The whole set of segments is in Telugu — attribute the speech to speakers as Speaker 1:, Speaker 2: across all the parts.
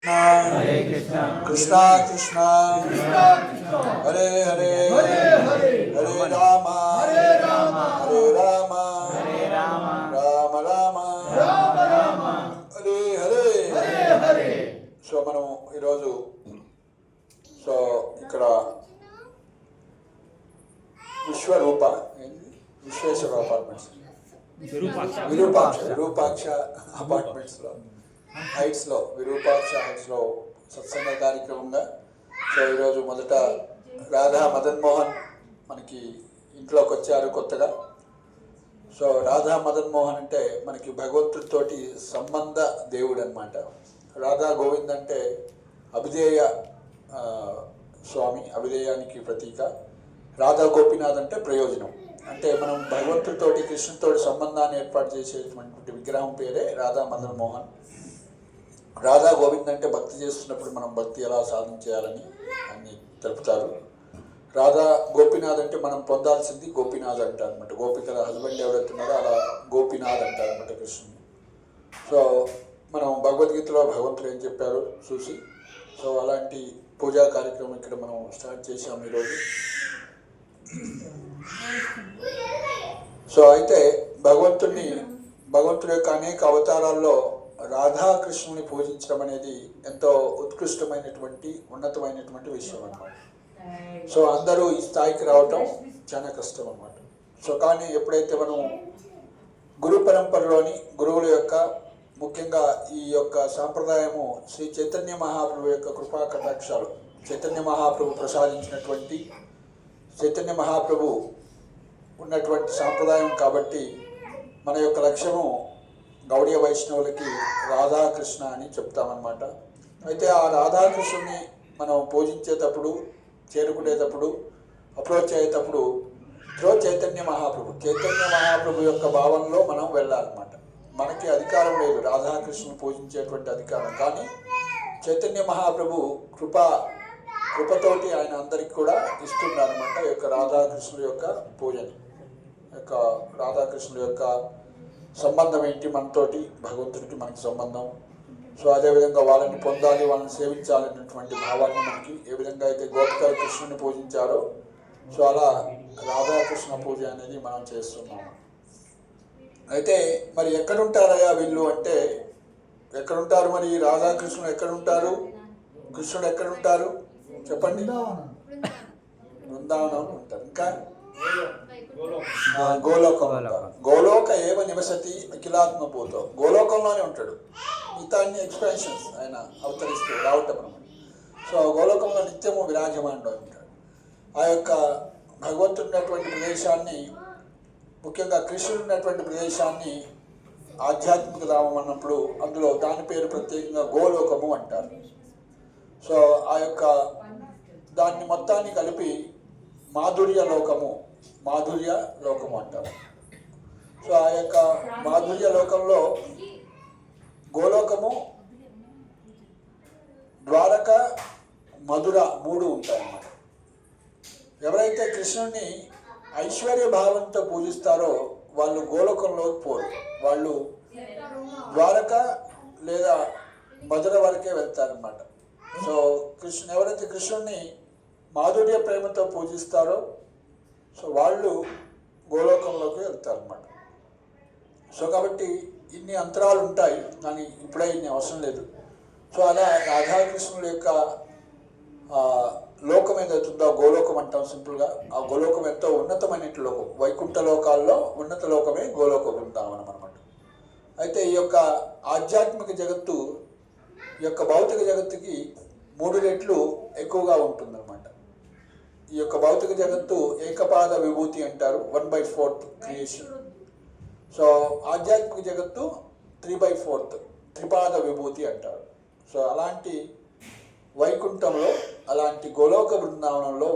Speaker 1: हरे कृष्णा कृष्णा कृष्णा हरे हरे हरे राम हरे राम राम राम हरे हरे సో మనం ఈరోజు సో ఇక్కడ విశ్వేశ్వర అపార్ట్మెంట్స్ విరూపాక్ష అపార్ట్మెంట్స్లో హైట్స్లో విరూపాక్ష హైట్స్లో సత్సంగ కార్యక్రమంగా సో ఈరోజు మొదట రాధా మదన్ మోహన్ మనకి ఇంట్లోకి వచ్చారు కొత్తగా. సో రాధా మదన్ మోహన్ అంటే మనకి భగవంతుడితోటి సంబంధ దేవుడు అనమాట. రాధా గోవింద్ అంటే అభిధేయ స్వామి, అభిధేయానికి ప్రతీక. రాధా గోపీనాథ్ అంటే ప్రయోజనం. అంటే మనం భగవంతుడితోటి కృష్ణుడితోటి సంబంధాన్ని ఏర్పాటు చేసేటువంటి విగ్రహం పేరే రాధా మదన్ మోహన్. రాధా గోవింద్ అంటే భక్తి చేస్తున్నప్పుడు మనం భక్తి ఎలా సాధన చేయాలని అన్ని తెలుపుతారు. రాధా గోపీనాథ్ అంటే మనం పొందాల్సింది గోపీనాథ్ అంటారు అనమాట. గోపికల హస్బెండ్ ఎవరైతున్నారో అలా గోపీనాథ్ అంటారు అనమాట కృష్ణుని. సో మనం భగవద్గీతలో భగవంతుడు ఏం చెప్పారు చూసి సో అలాంటి పూజా కార్యక్రమం ఇక్కడ మనం స్టార్ట్ చేసాము ఈరోజు. సో అయితే భగవంతుడి యొక్క అనేక అవతారాల్లో రాధాకృష్ణుని పూజించడం అనేది ఎంతో ఉత్కృష్టమైనటువంటి ఉన్నతమైనటువంటి విషయం అన్నమాట. సో అందరూ ఈ స్థాయికి రావటం చాలా కష్టం అన్నమాట. సో కానీ ఎప్పుడైతే మనం గురు పరంపరలోని గురువుల యొక్క ముఖ్యంగా ఈ యొక్క సాంప్రదాయము శ్రీ చైతన్య మహాప్రభు యొక్క కృపా కటాక్షాలు, చైతన్య మహాప్రభు ప్రసాదించినటువంటి చైతన్య మహాప్రభు ఉన్నటువంటి సాంప్రదాయం కాబట్టి మన యొక్క లక్ష్యము గౌడీయ వైష్ణవులకి రాధాకృష్ణ అని చెప్తామన్నమాట. అయితే ఆ రాధాకృష్ణుని మనం పూజించేటప్పుడు, చేరుకునేటప్పుడు, అప్రోచ్ అయ్యేటప్పుడు చైతన్య మహాప్రభు యొక్క భావంలో మనం వెళ్ళాలన్నమాట. మనకి అధికారం లేదు రాధాకృష్ణుని పూజించేటువంటి అధికారం, కానీ చైతన్య మహాప్రభు కృపతోటి ఆయన అందరికి కూడా ఇస్తున్నారన్నమాట ఈ యొక్క రాధాకృష్ణుల యొక్క పూజని. యొక్క రాధాకృష్ణుల యొక్క సంబంధం ఏంటి మనతోటి, భగవంతుడికి మనకి సంబంధం. సో అదేవిధంగా వాళ్ళని పొందాలి, వాళ్ళని సేవించాలనేటువంటి భావాన్ని మనకి ఏ విధంగా అయితే గోపికలు కృష్ణుని పూజించారో సో అలా రాధాకృష్ణ పూజ అనేది మనం చేస్తున్నాము. అయితే మరి ఎక్కడుంటారయ్యా వీళ్ళు అంటే, ఎక్కడుంటారు మరి రాధాకృష్ణుడు ఎక్కడుంటారు, కృష్ణుడు ఎక్కడుంటారు చెప్పండి? బృందావనం ఉంటారు. ఇంకా గోలోకం ఉంటారు. గోలోక ఏవ నివసతి అఖిలాత్మభూతో, గోలోకంలోనే ఉంటాడు. మిగతా అన్ని ఎక్స్ప్రెషన్స్ ఆయన అవతరిస్తూ రావటం అనమాట. సో గోలోకంలో నిత్యము విరాజమానుడు ఉంటాడు. ఆ యొక్క భగవంతుడు ఉన్నటువంటి ప్రదేశాన్ని, ముఖ్యంగా కృష్ణుడు ఉన్నటువంటి ప్రదేశాన్ని ఆధ్యాత్మిక ధామం అన్నప్పుడు అందులో దాని పేరు ప్రత్యేకంగా గోలోకము అంటారు. సో ఆ యొక్క దాన్ని మొత్తాన్ని కలిపి మాధుర్య లోకము అంటారు. సో ఆ యొక్క మాధుర్య లోకంలో గోలోకము, ద్వారక, మధుర 3 ఉంటాయన్నమాట. ఎవరైతే కృష్ణుడిని ఐశ్వర్య భావంతో పూజిస్తారో వాళ్ళు గోలోకంలోకి పోరు. వాళ్ళు ద్వారక లేదా మధుర వరకే వెళ్తారనమాట. సో ఎవరైతే కృష్ణుడిని మాధుర్య ప్రేమతో పూజిస్తారో సో వాళ్ళు గోలోకంలోకి వెళ్తారన్నమాట. సో కాబట్టి ఇన్ని అంతరాలు ఉంటాయి, కానీ ఇప్పుడే ఇన్ని అవసరం లేదు. సో అలా రాధాకృష్ణుల యొక్క లోకం ఏదవుతుందో గోలోకం అంటాం సింపుల్గా. ఆ గోలోకం ఎంతో ఉన్నతమైన లోకం. వైకుంఠ లోకాల్లో ఉన్నత లోకమే గోలోక బృందావనం అనమాట. అయితే ఈ యొక్క ఆధ్యాత్మిక జగత్తు ఈ యొక్క భౌతిక జగత్తుకి 3 రెట్లు ఎక్కువగా ఉంటుందన్నమాట. ఈ యొక్క భౌతిక జగత్తు ఏకపాద విభూతి అంటారు, 1/4 క్రియేషన్. సో ఆధ్యాత్మిక జగత్తు 3/4 త్రిపాద విభూతి అంటారు. సో అలాంటి వైకుంఠంలో, అలాంటి గోలోక బృందావనంలో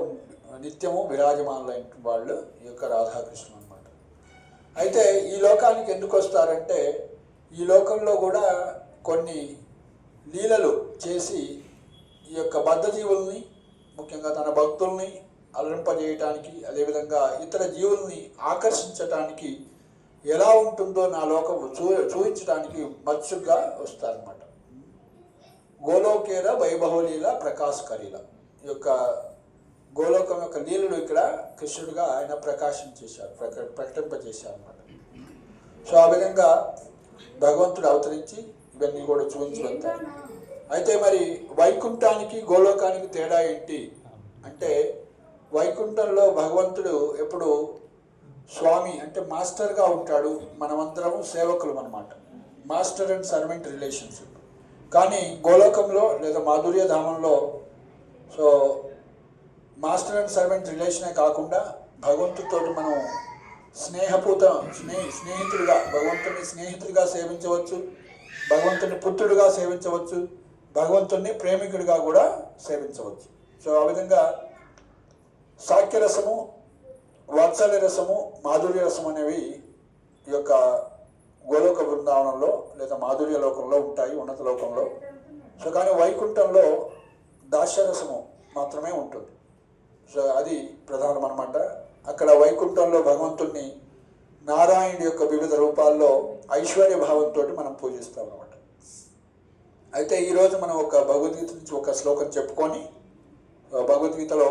Speaker 1: నిత్యము విరాజమానులైన వాళ్ళు ఈ యొక్క రాధాకృష్ణులు అనమాట. అయితే ఈ లోకానికి ఎందుకు వస్తారంటే, ఈ లోకంలో కూడా కొన్ని లీలలు చేసి ఈ యొక్క బద్ధజీవుల్ని, ముఖ్యంగా తన భక్తుల్ని అలరింపజేయటానికి, అదేవిధంగా ఇతర జీవుల్ని ఆకర్షించటానికి ఎలా ఉంటుందో నా లోకం చూపించడానికి మత్స్సుగా వస్తారన్నమాట. గోలోకేర వైభవలీల ప్రకాశకరీల. ఈ యొక్క గోలోకం యొక్క లీలలు ఇక్కడ కృష్ణుడిగా ఆయన ప్రకాశించేశారు, ప్రకటింపజేశారు అన్నమాట. సో ఆ విధంగా భగవంతుడు అవతరించి ఇవన్నీ కూడా చూపించి వెళ్తారు. అయితే మరి వైకుంఠానికి గోలోకానికి తేడా ఏంటి అంటే, వైకుంఠంలో భగవంతుడు ఎప్పుడు స్వామి అంటే మాస్టర్గా ఉంటాడు, మనమందరము సేవకులు అన్నమాట, మాస్టర్ అండ్ సర్వెంట్ రిలేషన్షిప్. కానీ గోలోకంలో లేదా మాధుర్య ధామంలో సో మాస్టర్ అండ్ సర్వెంట్ రిలేషనే కాకుండా భగవంతుడితో మనం స్నేహితుడిగా భగవంతుని స్నేహితుడిగా సేవించవచ్చు, భగవంతుని పుత్రుడిగా సేవించవచ్చు, భగవంతుని ప్రేమికుడిగా కూడా సేవించవచ్చు. సో ఆ విధంగా సాఖ్యరసము, వాత్సల్య రసము, మాధుర్య రసం అనేవి ఈ యొక్క గోలోక బృందావనంలో లేదా మాధుర్య లోకంలో ఉంటాయి, ఉన్నత లోకంలో. సో కానీ వైకుంఠంలో దాస్యరసము మాత్రమే ఉంటుంది. సో అది ప్రధానం అన్నమాట. అక్కడ వైకుంఠంలో భగవంతుణ్ణి నారాయణుడి యొక్క వివిధ రూపాల్లో ఐశ్వర్య భావంతో మనం పూజిస్తాం అన్నమాట. అయితే ఈరోజు మనం ఒక భగవద్గీత నుంచి ఒక శ్లోకం చెప్పుకొని, భగవద్గీతలో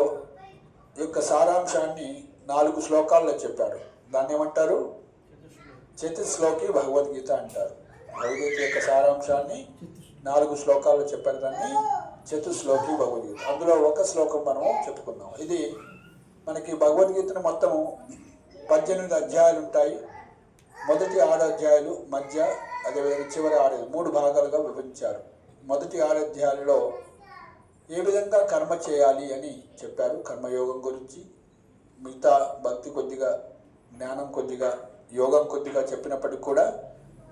Speaker 1: ఈ యొక్క సారాంశాన్ని 4 శ్లోకాల్లో చెప్పారు. దాన్ని ఏమంటారు? చతుశ్లోకి భగవద్గీత అంటారు. భగవద్గీత యొక్క సారాంశాన్ని 4 శ్లోకాల్లో చెప్పారు, దాన్ని చతుశ్లోకి భగవద్గీత. అందులో ఒక శ్లోకం మనం చెప్పుకుందాం. ఇది మనకి భగవద్గీతను మొత్తము 18 అధ్యాయాలు ఉంటాయి. మొదటి 6 అధ్యాయాలు, మధ్య అదేవిధంగా చివరి 6, 3 భాగాలుగా విభజించారు. మొదటి 6 అధ్యాయాలలో ఏ విధంగా కర్మ చేయాలి అని చెప్పారు, కర్మయోగం గురించి. మిగతా భక్తి కొద్దిగా, జ్ఞానం కొద్దిగా, యోగం కొద్దిగా చెప్పినప్పటికీ కూడా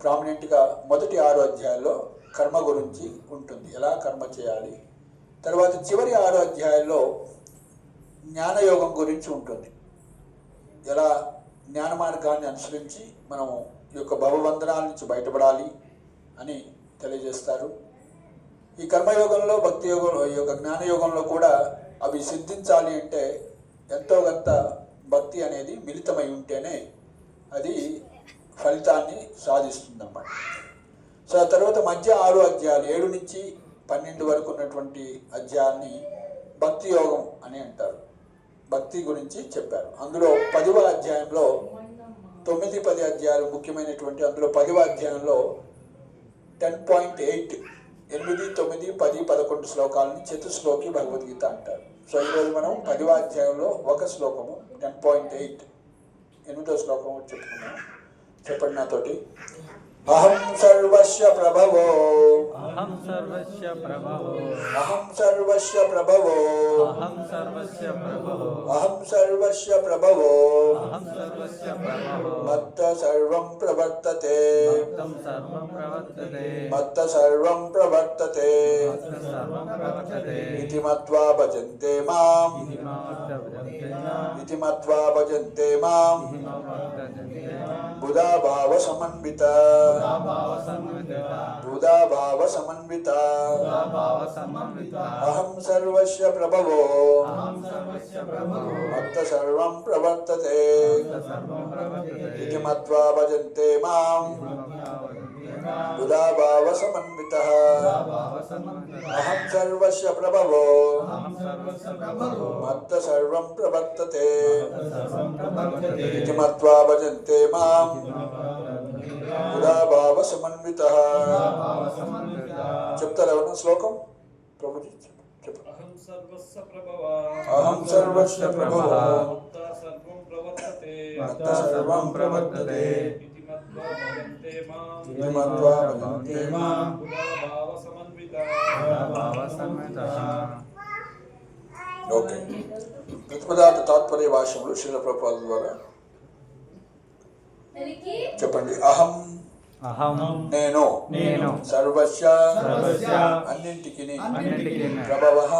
Speaker 1: ప్రామినెంట్గా మొదటి 6 అధ్యాయాల్లో కర్మ గురించి ఉంటుంది, ఎలా కర్మ చేయాలి. తర్వాత చివరి 6 అధ్యాయాల్లో జ్ఞానయోగం గురించి ఉంటుంది, ఎలా జ్ఞాన మార్గాన్ని అనుసరించి మనం ఈ యొక్క భవబంధనాల నుంచి బయటపడాలి అని తెలియజేస్తారు. ఈ కర్మయోగంలో, భక్తి యోగంలో, ఈ యొక్క జ్ఞానయోగంలో కూడా అవి సిద్ధించాలి అంటే ఎంతో కొంత భక్తి అనేది మిళితమై ఉంటేనే అది ఫలితాన్ని సాధిస్తుందన్నమాట. సో ఆ తర్వాత మధ్య 6 అధ్యాయాలు 7 నుంచి 12 వరకు ఉన్నటువంటి అధ్యాయాన్ని భక్తి యోగం అని అంటారు. భక్తి గురించి చెప్పారు. అందులో 10వ అధ్యాయంలో 9, 10 అధ్యాయాలు ముఖ్యమైనటువంటి, అందులో 10వ అధ్యాయంలో 10.8 8, 9, 10, 11 శ్లోకాలని చతుశ్లోకి భగవద్గీత అంటారు. సో ఈరోజు మనం 10వ అధ్యాయంలో ఒక శ్లోకము 10.8 8వ శ్లోకము చెప్పుకున్నాం. చెప్పండి నాతోటి. అహం సర్వస్య ప్రభవో,
Speaker 2: అహం సర్వస్య ప్రభవో,
Speaker 1: అహం సర్వస్య ప్రభవో,
Speaker 2: అహం సర్వస్య ప్రభవో,
Speaker 1: అహం సర్వస్య ప్రభవో,
Speaker 2: అహం సర్వస్య ప్రభవో,
Speaker 1: మత్త సర్వం ప్రవర్తతే,
Speaker 2: మత్తం సర్వం ప్రవర్తతే,
Speaker 1: మత్త సర్వం ప్రవర్తతే,
Speaker 2: మత్తం సర్వం ప్రవర్తతే,
Speaker 1: ఇతి మత్వా భజంతే మాం,
Speaker 2: ఇతి మామత్తభజంతే మాం,
Speaker 1: ఇతి మత్వా భజంతే మాం
Speaker 2: ఇతి మామత్తభజంతే మాం,
Speaker 1: బుధా భావ సమన్విత,
Speaker 2: భావ సమన్విత,
Speaker 1: బుధా భావ సమన్విత,
Speaker 2: భావ సమన్విత,
Speaker 1: అహం సర్వస్య ప్రభవో,
Speaker 2: అహం సర్వస్య ప్రభవో,
Speaker 1: మత్త సర్వం ప్రవర్తతే,
Speaker 2: మత్తం సర్వం ప్రవర్తతే,
Speaker 1: ఇతి మత్వా భజంతే మాం
Speaker 2: ఇతి మామత్తభజంతే మాం,
Speaker 1: బుధా భావ సమన్విత,
Speaker 2: భావ సమన్విత,
Speaker 1: అహం సర్వస్య ప్రభవో,
Speaker 2: అహం సర్వస్య ప్రభవో,
Speaker 1: మత్త సర్వం ప్రవర్తతే,
Speaker 2: సర్వం ప్రవర్తతే,
Speaker 1: ఇతి మత్వా భజంతే మాం బుధా భావ సమన్విత.
Speaker 2: భావ సమన్విత,
Speaker 1: చెప్తారా ఎవరన్నా శ్లోకం? ప్రభుజీ చెప్పండి.
Speaker 3: అహం సర్వస్య ప్రభవా,
Speaker 1: అహం సర్వస్య ప్రభవో,
Speaker 3: మత్తా సర్వం ప్రవర్తతే,
Speaker 2: మత్తా సర్వం ప్రవర్తతే,
Speaker 3: ఇతి మత్వా భజంతే మాం,
Speaker 1: ఇతి మత్వా భజంతే మాం
Speaker 3: బుధా భావ సమన్విత,
Speaker 2: భావ సమన్విత.
Speaker 1: ఓకే. ప్రతిపదార్థ తాత్పర్య భాష్యంలో శ్రీల ప్రభుపాదుల ద్వారా చెప్పండి. అహం
Speaker 2: అహం
Speaker 1: నేను,
Speaker 2: నేను,
Speaker 1: సర్వస్య
Speaker 2: సర్వస్య
Speaker 1: అన్నింటికిని,
Speaker 2: అన్నింటికీ
Speaker 1: ప్రభవః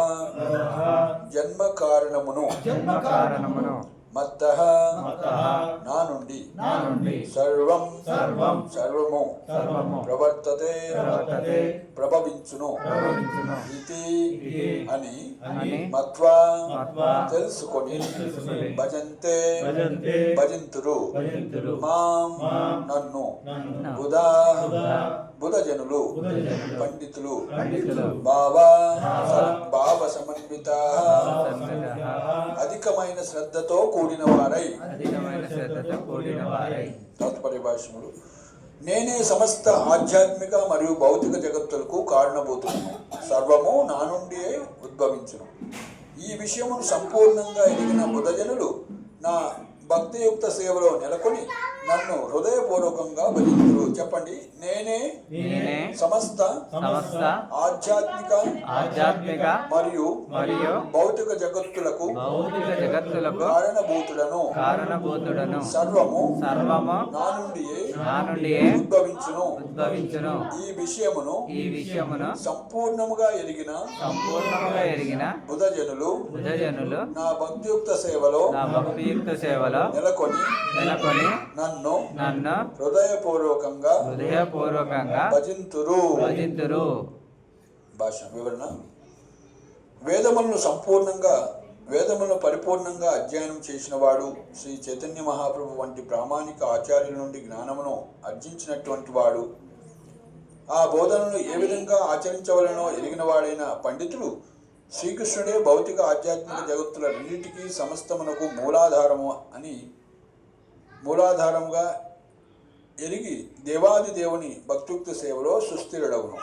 Speaker 1: జన్మ కారణమును,
Speaker 2: జన్మ కారణమును,
Speaker 1: మత్తః
Speaker 2: మత్తః
Speaker 1: నా నుండి,
Speaker 2: నా నుండి,
Speaker 1: సర్వం
Speaker 2: సర్వం
Speaker 1: సర్వము
Speaker 2: సర్వము
Speaker 1: ప్రవర్తతే
Speaker 2: ప్రవర్తతే,
Speaker 1: ప్రభవించును,
Speaker 2: ప్రవహించును,
Speaker 1: ఇది
Speaker 2: ఇది
Speaker 1: అని
Speaker 2: అని
Speaker 1: మత్వా
Speaker 2: మత్వా
Speaker 1: తెలుసుకొని
Speaker 2: తెలుసుకొని
Speaker 1: భజంతే
Speaker 2: భజంతే
Speaker 1: భజింతురు
Speaker 2: భజింతురు
Speaker 1: మాం
Speaker 2: మాం
Speaker 1: నన్ను
Speaker 2: నన్ను
Speaker 1: బుధా
Speaker 2: బుధా
Speaker 1: బుధజనులు
Speaker 2: బుధజనులు
Speaker 1: పండితులు
Speaker 2: పండితులు
Speaker 1: భావ సమన్విత అధికమైన శ్రద్ధతో కూడిన వారై
Speaker 2: అధికమైన శ్రద్ధతో కూడిన వారై
Speaker 1: తాత్పర్య భాష్యములు నేనే సమస్త ఆధ్యాత్మిక మరియు భౌతిక జగత్తులకు కారణభూతులను సర్వము నా నుండియే ఉద్భవించును. ఈ విషయమును సంపూర్ణంగా ఎదిగిన బుధజనులు నా భక్తియుక్త సేవలో నెలకొని నన్ను హృదయపూర్వకంగా భజించురు. చెప్పండి, నేనే
Speaker 2: నేనే
Speaker 1: సమస్త
Speaker 2: సమస్త
Speaker 1: ఆధ్యాత్మిక మరియు భౌతిక జగత్తులకు
Speaker 2: జగత్తులకు
Speaker 1: కారణభూతుడను సర్వము నా నుండియే ఉద్భవించును. ఈ విషయమును సంపూర్ణముగా ఎరిగిన బుధజనులు నా భక్తియుక్త సేవలో నెలకొని నన్ను హృదయపూర్వకంగా భజింతురు. భాష వివరణ: వేదములను పరిపూర్ణంగా అధ్యయనం చేసిన వాడు, శ్రీ చైతన్య మహాప్రభు వంటి ప్రామాణిక ఆచార్యుల నుండి జ్ఞానమును అర్జించినటువంటి వాడు, ఆ బోధనను ఏ విధంగా ఆచరించవలనో ఎరిగిన వాడైన పండితులు శ్రీకృష్ణుడే భౌతిక ఆధ్యాత్మిక జగత్తుల రెండింటికి సమస్తమునకు మూలాధారముగా ఎరిగి దేవాది దేవుని భక్తుక్త సేవలో సుస్థిరుడవును.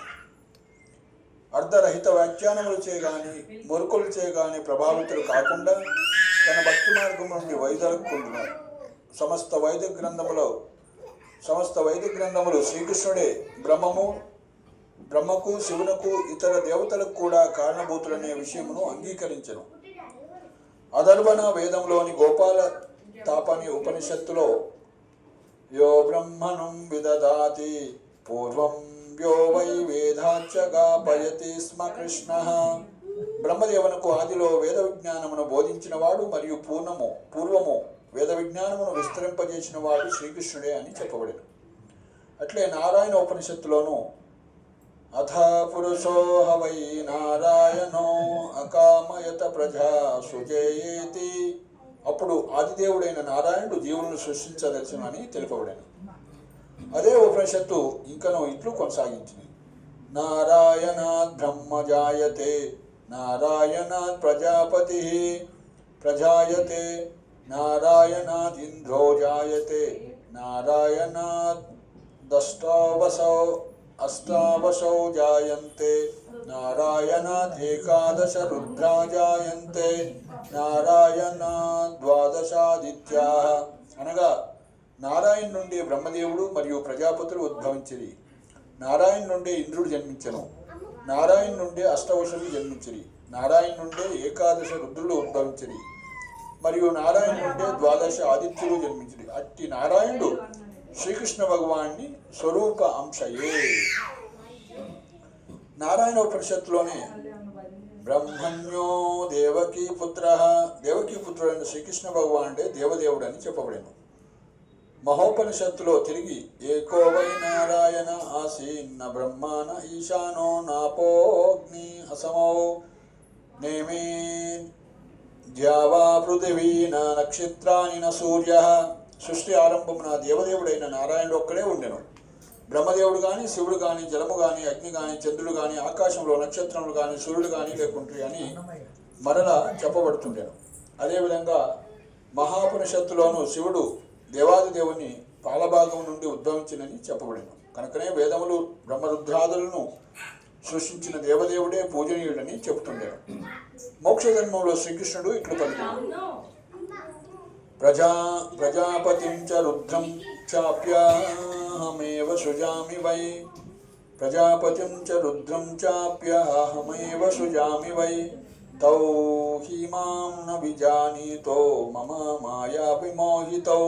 Speaker 1: అర్ధరహిత వ్యాఖ్యానములు చేయగాని మురుకులు చేయగాని ప్రభావితులు కాకుండా తన భక్తి మార్గం నుండి వైదొలగకుండును. సమస్త వైదిక గ్రంథములు శ్రీకృష్ణుడే బ్రహ్మకు, శివునకు, ఇతర దేవతలకు కూడా కారణభూతులనే విషయమును అంగీకరించను. అధర్వణ వేదంలోని గోపాల తాపని ఉపనిషత్తులో యో బ్రహ్మణం విదదాతి పూర్వం యో వై వేదాచ్చ గాపయతి స్మ కృష్ణ. బ్రహ్మదేవునకు ఆదిలో వేద విజ్ఞానమును బోధించిన వాడు మరియు పూర్వము వేద విజ్ఞానమును విస్తరింపజేసిన వాడు శ్రీకృష్ణుడే అని చెప్పబడింది. అట్లే నారాయణ ఉపనిషత్తులోను అథ పురుషో హవై నారాయణో అకామయత ప్రజా సుజయేతి, అప్పుడు ఆదిదేవుడైన నారాయణుడు జీవులను సృష్టించదలచునని తెలుపబడాను. అదే ఉపనిషత్తు ఇంకనూ ఇట్లు కొనసాగించింది: నారాయణాత్ బ్రహ్మ జాయతే, నారాయణాత్ ప్రజాపతి ప్రజాయతే, నారాయణాత్ ఇంద్రో జాయతే, నారాయణాత్ అష్టావశౌ జాయంతే, నారాయణాత్ ఏకాదశ రుద్రా జాయంతే, నారాయణాత్ ద్వాదశాదిత్యాః. అనగా నారాయణ నుండి బ్రహ్మదేవుడు మరియు ప్రజాపతులు ఉద్భవించిరి, నారాయణ నుండి ఇంద్రుడు జన్మించెను, నారాయణ నుండి అష్టవశులు జన్మించిరి, నారాయణ నుండి ఏకాదశ రుద్రులు ఉద్భవించిరి మరియు నారాయణ నుండి ద్వాదశ ఆదిత్యులు జన్మించిరి. అట్టి నారాయణుడు శ్రీకృష్ణ భగవాన్ని స్వరూప అంశయే. నారాయణ ఉపనిషత్తులోనే బ్రహ్మణ్యో దేవకీపుత్రుడైన శ్రీకృష్ణ భగవానుడే దేవదేవుడు అని చెప్పబడేను. మహోపనిషత్తులో తిరిగి ఏకో వై నారాయణ ఆసీన్న బ్రహ్మాన ఈశానో నాపోగ్ని అసమౌ నేమే ద్యావా పృథివీ నా నక్షత్రాని న సూర్య. సృష్టి ఆరంభమున దేవదేవుడైన నారాయణుడు ఒక్కడే ఉండెను. బ్రహ్మదేవుడు కానీ, శివుడు కానీ, జలము కానీ, అగ్ని కానీ, చంద్రుడు కానీ, ఆకాశంలో నక్షత్రములు కానీ, సూర్యుడు కానీ లేకుంటాయి అని మరలా చెప్పబడుతుండెను. అదేవిధంగా మహాపునిషత్తులోను శివుడు దేవాది దేవుని పాలభాగం నుండి ఉద్భవించినని చెప్పబడింది. కనుకనే వేదములు బ్రహ్మరుద్రాదులను సృష్టించిన దేవదేవుడే పూజనీయుడని చెబుతుండేను. మోక్ష జన్మంలో శ్రీకృష్ణుడు ఇట్లు పలికాడు: ప్రజాపతిం చ రుద్రం చాప్యహమేవ సృజామి వై, ప్రజాపతిం చ రుద్రం చాప్యహమేవ సృజామి వై, తౌ హీమాం న విజానీతో మమ మాయా విమోహితౌ.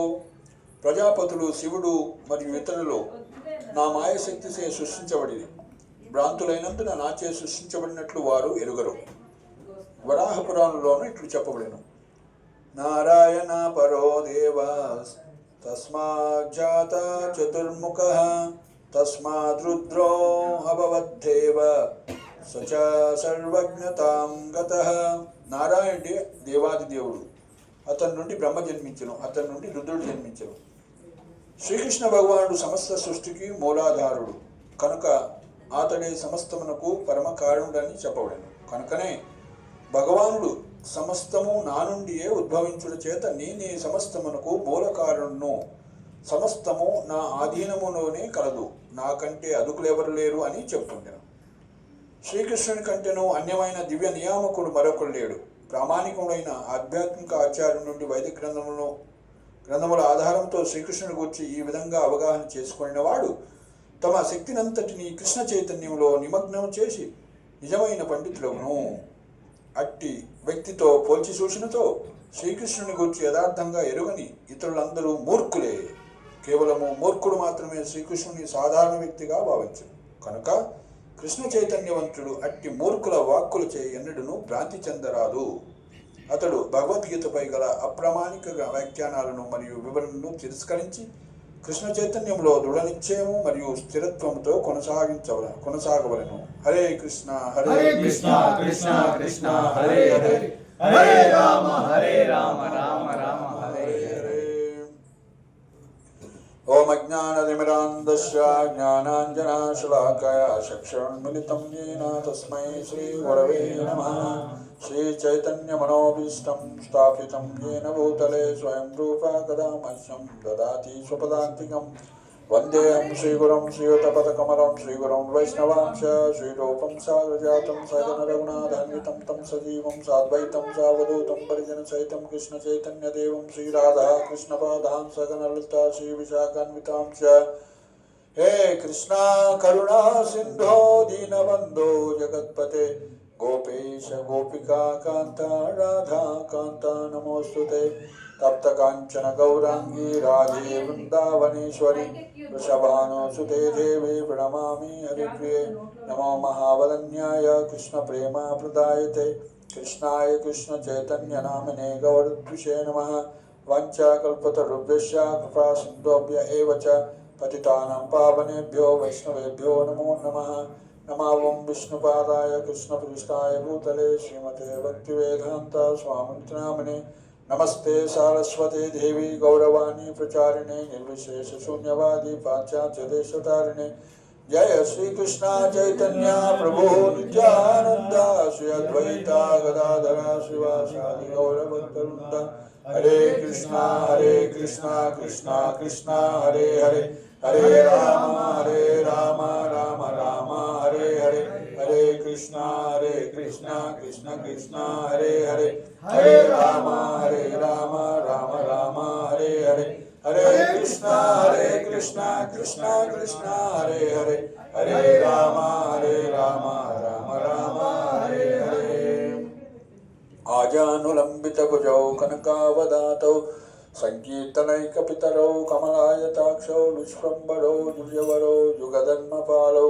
Speaker 1: ప్రజాపతులు శివుడు మరియు ఇతరులు నా మాయశక్తిచే సృష్టించబడి భ్రాంతులైనందున నాచే సృష్టించబడినట్లు వారు ఎరుగరు. వరాహ పురాణంలోనూ ఇట్లు చెప్పబడిను: నారాయణ పరో దేవ తస్మాజ్జాత చతుర్ముఖః తస్మాద్ రుద్రో అభవద్ధేవ సచ సర్వజ్ఞతాం గతః. నారాయణుడి దేవాది దేవుడు, అతని నుండి బ్రహ్మ జన్మించను, అతని నుండి రుద్రుడు జన్మించను. శ్రీకృష్ణ భగవానుడు సమస్త సృష్టికి మూలాధారుడు కనుక అతడే సమస్తమునకు పరమ కారణుడని చెప్పబడను. కనుకనే భగవానుడు సమస్తము నా నుండియే ఉద్భవించుట చేత నేనే సమస్తమునకు మూల కారణును, సమస్తము నా ఆధీనములోనే కలదు, నాకంటే అదుకులెవరు లేరు అని చెప్తుంటాను. శ్రీకృష్ణుని కంటేనూ అన్యమైన దివ్య నియామకుడు మరొకడు లేడు. ప్రామాణికములైన ఆధ్యాత్మిక ఆచార్యం నుండి వైదిక గ్రంథముల ఆధారంతో శ్రీకృష్ణుని గురించి ఈ విధంగా అవగాహన చేసుకున్న వాడు తమ శక్తినంతటిని కృష్ణ చైతన్యంలో నిమగ్నం చేసి నిజమైన పండితులను. అట్టి వ్యక్తితో పోల్చి చూసినతో శ్రీకృష్ణుని గురించి యథార్థంగా ఎరుగని ఇతరులందరూ మూర్ఖులే. కేవలము మూర్ఖుడు మాత్రమే శ్రీకృష్ణుని సాధారణ వ్యక్తిగా భావించను. కనుక కృష్ణ చైతన్యవంతుడు అట్టి మూర్ఖుల వాక్కులచే ఎన్నడూను భ్రాంతి చెందరాదు. అతడు భగవద్గీతపై గల అప్రామాణిక వ్యాఖ్యానాలను మరియు వివరణను తిరస్కరించి కృష్ణ చైతన్యంలో దృఢ నిశ్చయము మరియు స్థిరత్వముతో కొనసాగవలను. హరే కృష్ణ హరే
Speaker 2: కృష్ణ కృష్ణ కృష్ణ హరే హరే, హరే రామ రామ రామ హరే హరే.
Speaker 1: ఓం అజ్ఞానతిమిరాంధస్య జ్ఞానాంజనాశలాకయ చక్షురున్మిలితం येन తస్మై శ్రీ గురవే నమః. శ్రీ చైతన్య మనోభీష్టం స్థాపితం येन భూతలే స్వయం రూపా కదా మహ్యం దదాతి స్వపదాంతికం. వందేహం శ్రీగురం శ్రీయుతపదకమలం శ్రీగురం వైష్ణవాంశ శ్రీరూపం సాగరజాతం సజన రఘునాథాన్వితం తం సజీవం సాద్వైతం సావధూతం పరిజన సహితం కృష్ణ చైతన్యదేవం శ్రీరాధా కృష్ణపాదాం సగనలలితా శ్రీ విశాఖాన్వితాంశ. హే కృష్ణ కరుణా సింధో దీనబంధో జగత్పతే గోపేశ గోపికా కాంత రాధా కాంత నమోస్తుతే. తప్త కాంచన గౌరాంగీ రాధే వృందావనేశ్వరి వృషభానుసుతే దేవి ప్రణమామి హరిప్రియ. నమో మహావదన్యాయ కృష్ణ ప్రేమ ప్రదాయతే కృష్ణాయ కృష్ణ చైతన్య నామినే గౌరద్విషే నమః. వాంఛాకల్పతరుభ్యశ్చ కృపా సింధుభ్య ఏవ చ పతితానాం పావనేభ్యో వైష్ణవేభ్యో నమో నమః. నమావం విష్ణుపాదాయ కృష్ణపృష్ఠాయ భూతలే శ్రీమతే భక్తివేదాంత స్వామినితి నామినే. నమస్తే సారస్వతే దేవి గౌరవాణి ప్రచారిణే నిర్విశేష శూన్యవాది పాశ్చాత్య దేశతారిణే. జయ శ్రీకృష్ణ చైతన్య ప్రభు నిత్యానంద శ్రీ అద్వైత గదాధర శ్రీవాసాది గౌరభక్తవృంద. హరే కృష్ణ కృష్ణ కృష్ణ హరే హరే, హరే రామ రామ రామ హరే హరే. హరే కృష్ణ కృష్ణ కృష్ణ హరే హరే, హరే రామ రామ రామ హరే హరే. హరే కృష్ణ కృష్ణ కృష్ణ హరే హరే, హరే రామ రామ రామ హరే హరే. ఆజానులంబిత భుజౌ కనకావదాతౌ సంకీర్తనైకపితరౌ కమలాయతాక్షౌ విశ్వంబరౌ దివ్యవరౌ యుగధర్మపాలౌ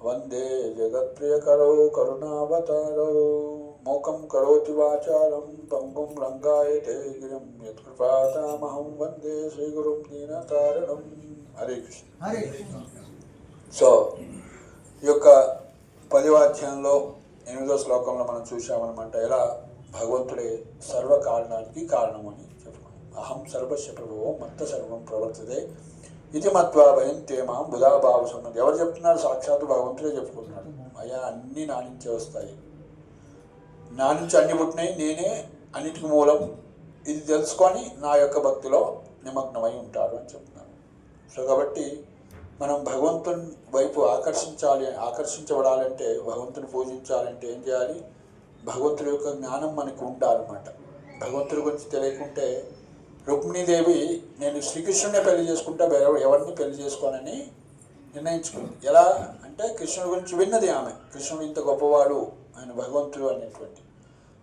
Speaker 1: వందే జగత్ప్రియకరౌ కరుణావతారౌ. మూకం కరోతి వాచాలం పంగుం లంఘాయతే గిరిం యత్కృపాతామహం వందే శ్రీగురుం దీనతారణం. హరే కృష్ణ. సో ఈ యొక్క 10వ అధ్యాయంలో 8వ శ్లోకంలో మనం చూసామన్నమాట ఎలా భగవంతుడే సర్వ కారణానికి కారణమని చెప్పుకున్నాం. అహం సర్వస్య ప్రభువో మత్త సర్వం ప్రవర్తతే ఇది మత్వా భయంతే మాం బుధాభావ సన్నది. ఎవరు చెప్తున్నారు? సాక్షాత్తు భగవంతుడే చెప్పుకుంటున్నాడు. అయ్యా అన్నీ నా నుంచే వస్తాయి, నా నుంచి అన్ని పుట్టినాయి, నేనే అన్నిటికి మూలం, ఇది తెలుసుకొని నా యొక్క భక్తిలో నిమగ్నమై ఉంటారు అని చెప్తున్నాను. సో కాబట్టి మనం భగవంతుని వైపు ఆకర్షించబడాలంటే, భగవంతుని పూజించాలంటే ఏం చేయాలి? భగవంతుడి యొక్క జ్ఞానం మనకు ఉండాలన్నమాట. భగవంతుడి గురించి తెలియకుంటే రుక్మిణీదేవి నేను శ్రీకృష్ణునే పెళ్లి చేసుకుంటా, ఎవరిని పెళ్లి చేసుకోనని నిర్ణయించుకుంది. ఎలా అంటే కృష్ణుడి గురించి విన్నది ఆమె, కృష్ణుడు ఇంత గొప్పవాడు, ఆయన భగవంతుడు అనేటువంటి.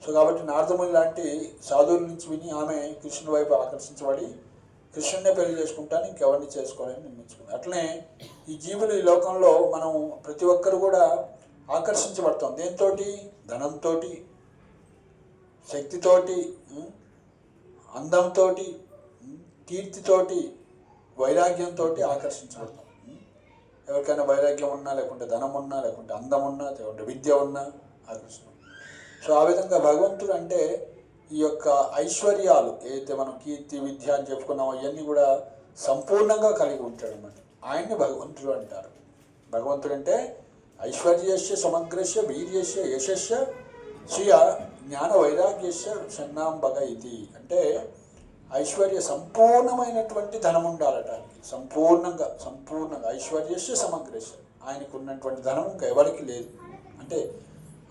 Speaker 1: సో కాబట్టి నారదముని లాంటి సాధువుల నుంచి విని ఆమె కృష్ణుడి వైపు ఆకర్షించబడి కృష్ణుడినే పెళ్లి చేసుకుంటాను, ఇంకెవరిని చేసుకోవాలని నిర్ణయించుకుంది. అట్లనే ఈ జీవులు ఈ లోకంలో మనం ప్రతి ఒక్కరు కూడా ఆకర్షించబడతాం. దేంతో? ధనంతో, శక్తితోటి, అందంతో, కీర్తితోటి, వైరాగ్యంతో ఆకర్షించబడతాం. ఎవరికైనా వైరాగ్యం ఉన్నా, లేకుంటే ధనం ఉన్నా, లేకుంటే అందం ఉన్నా, లేకుంటే విద్య ఉన్నా ఆ కృష్ణుడు. సో ఆ విధంగా భగవంతుడు అంటే ఈ యొక్క ఐశ్వర్యాలు ఏదైతే మనం కీర్తి విద్య అని చెప్పుకున్నామో ఇవన్నీ కూడా సంపూర్ణంగా కలిగి ఉంటాడు అన్నమాట. ఆయన్ని భగవంతుడు అంటారు. భగవంతుడు అంటే ఐశ్వర్యస్య సమగ్రస్య వీర్యస్య యశస్య శ్రియ జ్ఞాన వైరాగ్యస్య షన్నాంబగ ఇది. అంటే ఐశ్వర్య సంపూర్ణమైనటువంటి ధనం ఉండాలట. సంపూర్ణంగా ఐశ్వర్యస్య సమగ్రస్య, ఆయనకు ఉన్నటువంటి ధనం ఇంకా ఎవరికి లేదు. అంటే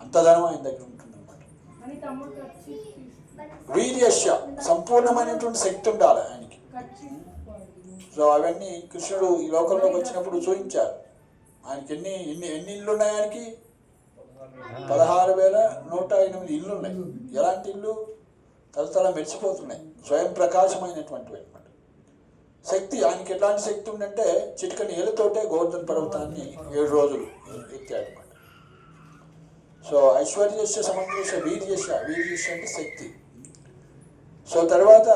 Speaker 1: అంత ధనం ఆయన దగ్గర ఉంటుందన్నమాట. వీర్యస్య సంపూర్ణమైనటువంటి శక్తి ఉండాలి ఆయనకి. సో అవన్నీ కృష్ణుడు ఈ లోకంలోకి వచ్చినప్పుడు చూపించారు. ఆయనకి ఎన్ని ఇళ్ళు ఉన్నాయి? ఆయనకి 16,108 ఇళ్ళు ఉన్నాయి. ఎలాంటి ఇల్లు? తలతల మెరిసిపోతున్నాయి, స్వయం ప్రకాశమైనటువంటివి అన్నమాట. శక్తి ఆయనకి ఎట్లాంటి శక్తి ఉందంటే చిటికని ఏళ్ళతోటే గోవర్ధన పర్వతాన్ని 7 రోజులు ఎత్తాడు అన్నమాట. సో ఐశ్వర్యస్య సమగ్రస్య వీర్యస్య అంటే శక్తి. సో తర్వాత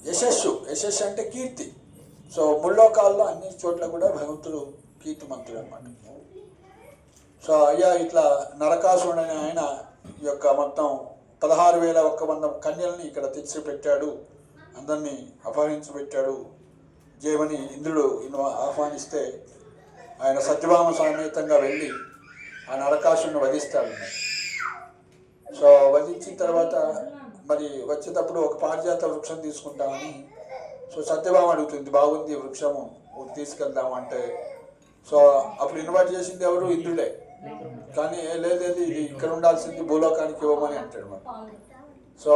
Speaker 1: యశస్సు అంటే కీర్తి. సో ముల్లోకాల్లో అన్ని చోట్ల కూడా భగవంతుడు కీర్తిమంతుడు అన్నమాట. సో అయ్యా ఇట్లా నరకాసురుడు అనే ఆయన ఈ యొక్క మొత్తం 16,100 కన్యల్ని ఇక్కడ తెచ్చి పెట్టాడు, అందరినీ అపహరించి పెట్టాడు. జయమని ఇంద్రుడు ఆహ్వానిస్తే ఆయన సత్యభామ సమేతంగా వెళ్ళి ఆ నరకాసురుని వధిస్తాడు. సో వధించిన తర్వాత మరి వచ్చేటప్పుడు ఒక పారిజాత వృక్షం తీసుకుంటామని సో సత్యభామ అడుగుతుంది, బాగుంది వృక్షము తీసుకెళ్దామంటే. సో అప్పుడు ఇన్వైట్ చేసింది ఎవరు? ఇంద్రుడే. కానీ లేదు ఇది ఇక్కడ ఉండాల్సింది భూలోకానికి ఇవ్వమని అంటాడు మరి. సో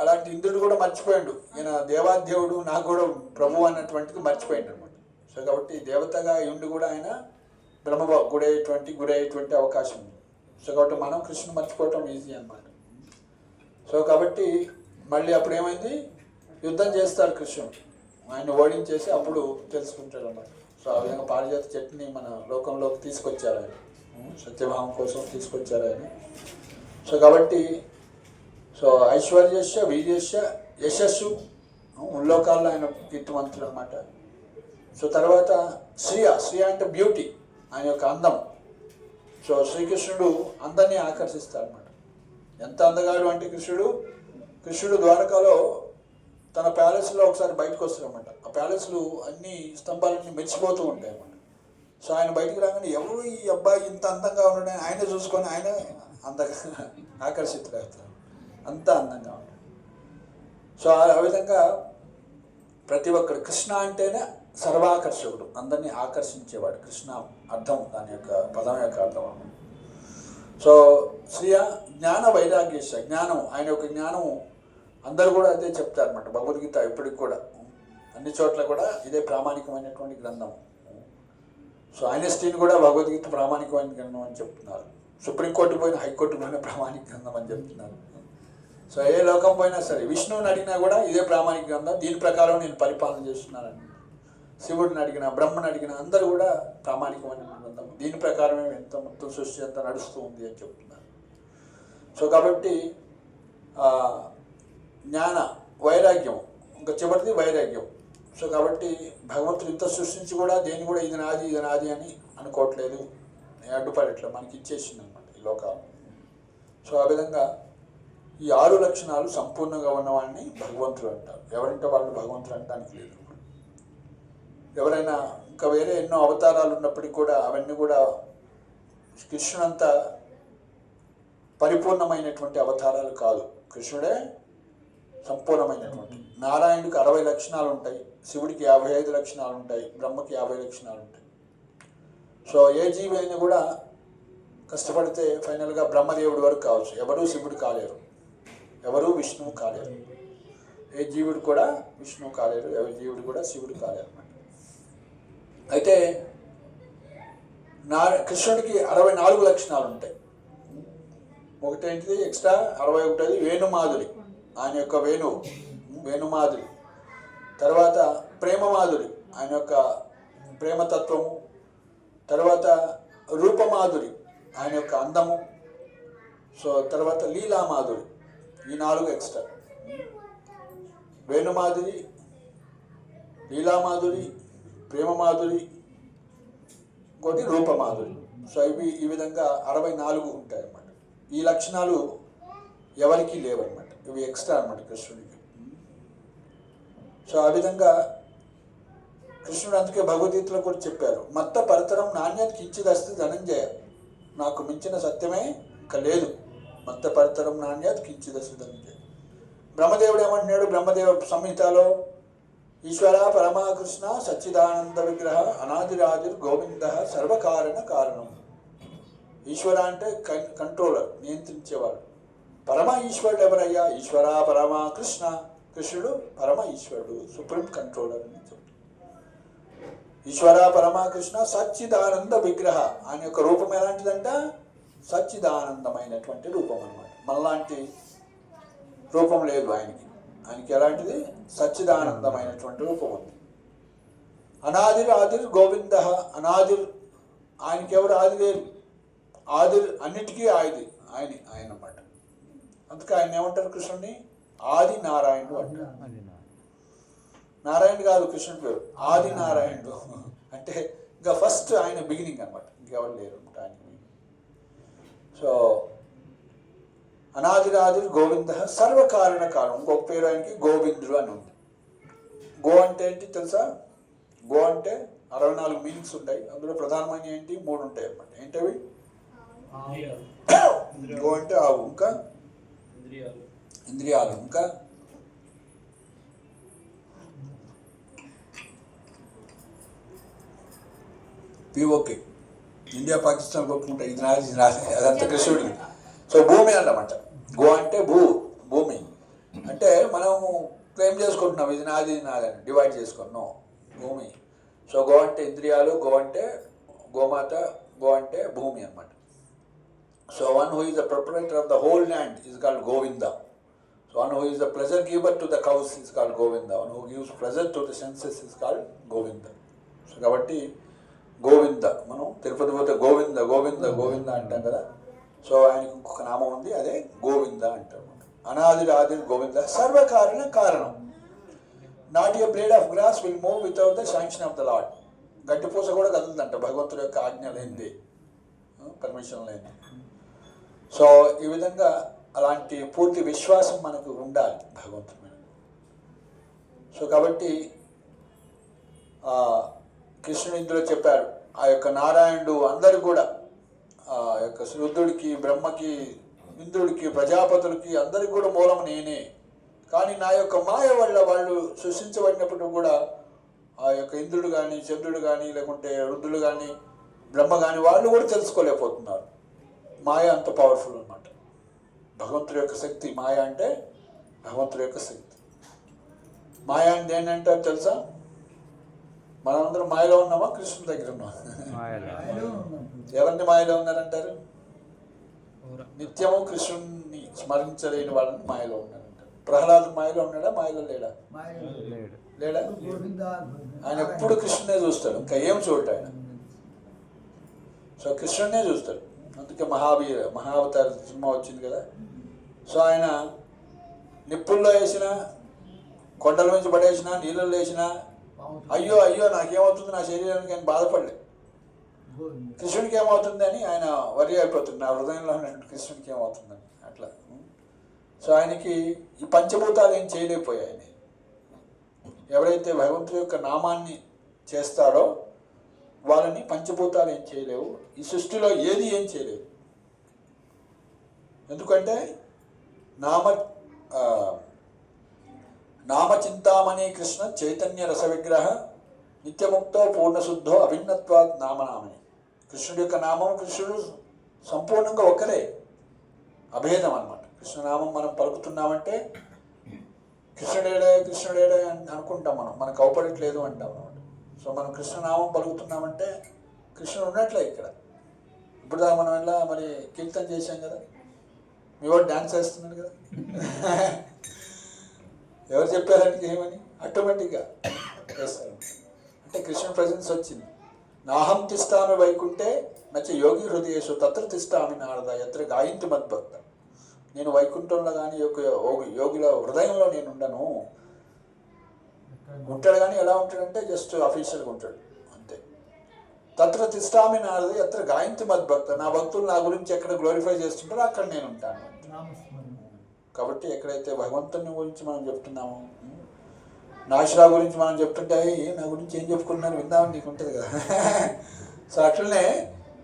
Speaker 1: అలాంటి ఇంద్రుడు కూడా మర్చిపోయాడు, ఈయన దేవాదేవుడు నాకు కూడా ప్రభు అన్నటువంటిది మర్చిపోయాడు అనమాట. సో కాబట్టి దేవతగా ఉండి కూడా ఆయన బ్రహ్మ గురయ్యేటువంటి అవకాశం ఉంది. సో కాబట్టి మనం కృష్ణుని మర్చిపోవటం ఈజీ అన్నమాట. సో కాబట్టి మళ్ళీ అప్పుడు ఏమైంది? యుద్ధం చేస్తాడు కృష్ణుడు, ఆయన ఓడించేసి అప్పుడు తెలుసుకుంటాడు అన్నమాట. సో ఆ విధంగా పారిజాత చెట్టుని మన లోకంలోకి తీసుకొచ్చారు ఆయన, సత్యభావం కోసం తీసుకొచ్చారు ఆయన. సో కాబట్టి సో ఐశ్వర్యస్య వీర్యస్య యశస్సు ముల్లోకాల్లో ఆయన కీర్తివంతుడు అన్నమాట. సో తర్వాత శ్రియ అంటే బ్యూటీ, ఆయన యొక్క అందం. సో శ్రీకృష్ణుడు అందరినీ ఆకర్షిస్తాడు అన్నమాట. ఎంత అందగాడు అంటే కృష్ణుడు ద్వారకాలో తన ప్యాలెస్లో ఒకసారి బయటకు వస్తారన్నమాట. ఆ ప్యాలెస్లు అన్ని స్తంభాలన్నీ మెరిసిపోతూ ఉంటాయి అన్నమాట. సో ఆయన బయటికి రాగానే ఎవరు ఈ అబ్బాయి ఇంత అందంగా ఉన్నాడని ఆయన చూసుకొని ఆయన అంతగా ఆకర్షితులవుతారు, అంత అందంగా ఉంటాడు. సో ఆ విధంగా ప్రతి ఒక్కరు కృష్ణ అంటేనే సర్వాకర్షకుడు, అందరినీ ఆకర్షించేవాడు. కృష్ణ అర్థం, దాని యొక్క పదం యొక్క అర్థం అన్నమాట. సో శ్రియ జ్ఞాన వైరాగ్యశ జ్ఞానం, ఆయన యొక్క జ్ఞానం అందరూ కూడా అదే చెప్తారన్నమాట. భగవద్గీత ఇప్పటికి కూడా అన్ని చోట్ల కూడా ఇదే ప్రామాణికమైనటువంటి గ్రంథం. సో ఐన్స్టీన్ కూడా భగవద్గీత ప్రామాణికమైన గ్రంథం అని చెప్తున్నారు. సుప్రీంకోర్టు పోయిన, హైకోర్టు పోయిన ప్రామాణిక గ్రంథం అని చెప్తున్నారు. సో ఏ లోకం పోయినా సరే, విష్ణువుని అడిగినా కూడా ఇదే ప్రామాణిక గ్రంథం, దీని ప్రకారం నేను పరిపాలన చేస్తున్నానని. శివుడిని అడిగినా, బ్రహ్మని అడిగినా అందరూ కూడా ప్రామాణికమైన గ్రంథం, దీని ప్రకారమే మొత్తం సృష్టి అంతా నడుస్తూ ఉంది అని చెప్తున్నారు. సో కాబట్టి జ్ఞాన వైరాగ్యం, ఇంకా చివరిది వైరాగ్యం. సో కాబట్టి భగవంతుడు ఇంత సృష్టించి కూడా దేని కూడా ఇది నాది అని అనుకోవట్లేదు, అడ్డుపడట్లేదు, మనకి ఇచ్చేసింది అనమాట ఈ లోకాలు. సో ఆ విధంగా ఈ 6 లక్షణాలు సంపూర్ణంగా ఉన్నవాడిని భగవంతుడు అంటారు. ఎవరంటే వాళ్ళు భగవంతుడు అనడానికి లేదు. ఎవరైనా ఇంకా వేరే ఎన్నో అవతారాలు ఉన్నప్పటికీ కూడా అవన్నీ కూడా కృష్ణుడంతా పరిపూర్ణమైనటువంటి అవతారాలు కాదు. కృష్ణుడే సంపూర్ణమైనటువంటి. నారాయణుడికి 60 లక్షణాలు ఉంటాయి, శివుడికి 55 లక్షణాలు ఉంటాయి, బ్రహ్మకి 50 లక్షణాలు ఉంటాయి. సో ఏ జీవి అయినా కూడా కష్టపడితే ఫైనల్గా బ్రహ్మదేవుడి వరకు కావచ్చు, ఎవరూ శివుడు కాలేరు, ఎవరూ విష్ణువు కాలేరు. ఏ జీవుడు కూడా విష్ణువు కాలేరు, ఎవరి జీవుడు కూడా శివుడు కాలేరు అన్నమాట. అయితే కృష్ణుడికి 64 లక్షణాలు ఉంటాయి. ఒకటేంటిది ఎక్స్ట్రా 61 వేణుమాధురి, ఆయన యొక్క వేణుమాధురి. తర్వాత ప్రేమమాధురి, ఆయన యొక్క ప్రేమతత్వము. తర్వాత రూపమాధురి, ఆయన యొక్క అందము. సో తర్వాత లీలామాధురి, ఈ 4 ఎక్స్ట్రా. వేణుమాధురి, లీలామాధురి, ప్రేమ మాధురి, ఇంకోటి రూప మాధురి. సో ఇవి ఈ విధంగా 64 ఉంటాయి అన్నమాట. ఈ లక్షణాలు ఎవరికీ లేవన్నమాట, ఇవి ఎక్స్ట్రా అన్నమాట కృష్ణుడికి. సో ఆ విధంగా కృష్ణుడు అందుకే భగవద్గీతలో కూడా చెప్పారు, మత్త పరతరం నాణ్యత కించిదస్తి ధనంజయ, నాకు మించిన సత్యమే ఇంకా లేదు. మత్త పరతరం నాణ్యత కించిదస్తి ధనంజయ. బ్రహ్మదేవుడు ఏమంటున్నాడు బ్రహ్మదేవ సంహితలో, ఈశ్వర పరమకృష్ణ సచ్చిదానంద విగ్రహ అనాదిరాదిర్ గోవింద సర్వకారణ కారణం. ఈశ్వర అంటే కంట్రోలర్, నియంత్రించేవాడు. పరమ ఈశ్వరుడు ఎవరయ్యా? ఈశ్వర పరమకృష్ణ, కృష్ణుడు పరమ ఈశ్వరుడు, సుప్రీం కంట్రోలర్ అని చెప్తాడు. ఈశ్వర పరమకృష్ణ సచ్చిదానంద విగ్రహ, ఆయన యొక్క రూపం ఎలాంటిదంట? సచ్చిదానందమైనటువంటి రూపం అన్నమాట. మనలాంటి రూపం లేదు ఆయనకి. ఆయనకి ఎలాంటిది? సచ్చిదానందమైనటువంటి రూపం ఉంది. అనాదిర్ ఆదిర్ గోవింద, అనాదిర్, ఆయనకి ఎవరు ఆది లేరు. ఆదిర్ అన్నిటికీ ఆది ఆయన అన్నమాట. అందుకే ఆయన ఏమంటారు కృష్ణుడిని? ఆది నారాయణుడు అంటారు. నారాయణుడు కాదు కృష్ణుడి పేరు, ఆది నారాయణుడు అంటే ఇంకా ఫస్ట్ ఆయన బిగినింగ్ అనమాట, ఇంకెవరు లేరు అనమాట ఆయన. సో అనాదిరాదిర్ గోవింద సర్వకారణ కారణం. ఇంకొక పేరు ఆయనకి గోవిందుడు అని ఉంది. గో అంటే ఏంటి తెలుసా? గో అంటే 64 మీనింగ్స్ ఉంటాయి. అందులో ప్రధానమైన ఏంటి? 3 ఉంటాయి అన్నమాట. ఏంటవి? గో అంటే ఆవు, ఇంకా ఇంద్రియాలు, ఇంకా పిఓకే, ఇండియా పాకిస్తాన్ కొట్టుకుంటే ఇది నాది అదంతా కృష్ణుడికి. సో భూమి అన్నమాట. గో అంటే భూమి అంటే మనము క్లెయిమ్ చేసుకుంటున్నాం ఇది నాది ఇది నాదని, డివైడ్ చేసుకున్నాం భూమి. సో గో అంటే ఇంద్రియాలు, గో అంటే గోమాత, గో అంటే భూమి అన్నమాట. So one who is the proprietor of the whole land is called Govinda. So one who is the pleasure giver to the cows is called Govinda. One who gives pleasure to the senses is called Govinda. So కాబట్టి గోవింద, మనం తిరుపతి పోతే గోవింద గోవింద గోవింద అంటాం కదా. సో ఆయనకు ఇంకొక నామం ఉంది, అదే గోవింద అంటారు. అనాది ఆది గోవింద సర్వకారణ కారణం. Not a blade of grass will move without the sanction of the Lord. గడ్డిపూస కూడా కదలదంట భగవంతుడి యొక్క ఆజ్ఞ లేనిది, పర్మిషన్ లేనిది. సో ఈ విధంగా అలాంటి పూర్తి విశ్వాసం మనకు ఉండాలి భగవంతుడి మీద. సో కాబట్టి కృష్ణుడు ఇందులో చెప్పారు, ఆ యొక్క నారాయణుడు అందరు కూడా, ఆ యొక్క రుద్రుడికి, బ్రహ్మకి, ఇంద్రుడికి, ప్రజాపతులకి అందరికి కూడా మూలం నేనే. కానీ నా యొక్క మాయ వల్ల వాళ్ళు సృష్టించబడినప్పుడు కూడా ఆ యొక్క ఇంద్రుడు కానీ, చంద్రుడు కానీ, లేకుంటే రుద్రుడు కానీ, బ్రహ్మ కానీ వాళ్ళు కూడా తెలుసుకోలేకపోతున్నారు. మాయ అంత పవర్ఫుల్ అన్నమాట. భగవంతుడి యొక్క శక్తి మాయ అంటే భగవంతుడి యొక్క శక్తి. మాయ అంటే ఏంటంటారు తెలుసా? మనమందరం మాయలో ఉన్నామా? కృష్ణుడి దగ్గర ఉన్నామా? ఎవరిని మాయలో ఉన్నారంటారు? నిత్యము కృష్ణుడిని స్మరించలేని వాళ్ళని మాయలో ఉన్నారంటారు. ప్రహ్లాదు మాయలో ఉన్నాడా? మాయలో లేడా? లేడా? ఆయన ఎప్పుడు కృష్ణునే చూస్తాడు, ఇంకా ఏం చూడట ఆయన. సో కృష్ణుడినే చూస్తాడు. అందుకే మహావతార సినిమా వచ్చింది కదా. సో ఆయన నిప్పుల్లో వేసిన, కొండల నుంచి పడేసిన, నీళ్ళల్లో వేసిన, అయ్యో అయ్యో నాకేమవుతుంది నా శరీరానికి అని బాధపడలేదు. కృష్ణుడికి ఏమవుతుంది అని ఆయన వరి అయిపోతుంది, నా హృదయంలో ఉన్నట్టు కృష్ణుడికి ఏమవుతుందని అట్లా. సో ఆయనకి ఈ పంచభూతాలు ఏం చేయలేకపోయాయి. ఎవరైతే భగవంతుడి యొక్క నామాన్ని చేస్తాడో వాళ్ళని పంచభూతాలు ఏం చేయలేవు, ఈ సృష్టిలో ఏది ఏం చేయలేవు. ఎందుకంటే నామచింతామణి కృష్ణ చైతన్య రస విగ్రహ నిత్యముక్తో పూర్ణశుద్ధో అభిన్నత్వాత్ నామనామని. కృష్ణుడి యొక్క నామం, కృష్ణుడు సంపూర్ణంగా ఒక్కరే, అభేదం అన్నమాట. కృష్ణనామం మనం పలుకుతున్నామంటే కృష్ణుడేడే కృష్ణుడేడే అని అనుకుంటాం, మనకు అవపడట్లేదు అంటాం అన్నమాట. సో మనం కృష్ణనామం పలుకుతున్నామంటే కృష్ణుడు ఉన్నట్లే ఇక్కడ. ఇప్పుడు దాకా మనం ఇలా మరి కీర్తన చేశాం కదా, మీ వాడు డ్యాన్స్ వేస్తున్నాడు కదా. ఎవరు చెప్పారంటే ఏమని? ఆటోమేటిక్గా వేస్తారు. అంటే కృష్ణ ప్రజెన్స్ వచ్చింది. నాహం తిష్టామి వైకుంఠే నచ్చ యోగి హృదయేషు తత్ర తిష్టామి నారద ఎత్ర గాయంతి మద్భక్త. నేను వైకుంఠంలో కానీ యోగిల హృదయంలో నేను ఉండను. ఉంటాడు. కానీ ఎలా ఉంటాడంటే జస్ట్ అఫీషియల్గా ఉంటాడు అంతే. తత్ర తిష్టామి నారది అత్ర గాయంతి మద్భక్త, నా భక్తులు నా గురించి ఎక్కడ గ్లోరిఫై చేస్తుంటారో అక్కడ నేను ఉంటాను. కాబట్టి ఎక్కడైతే భగవంతుని గురించి మనం చెప్తున్నాము, నాశరా గురించి మనం చెప్తుంటే నా గురించి ఏం చెప్పుకుంటున్నాను విందామని నీకు ఉంటుంది కదా. సో అట్లనే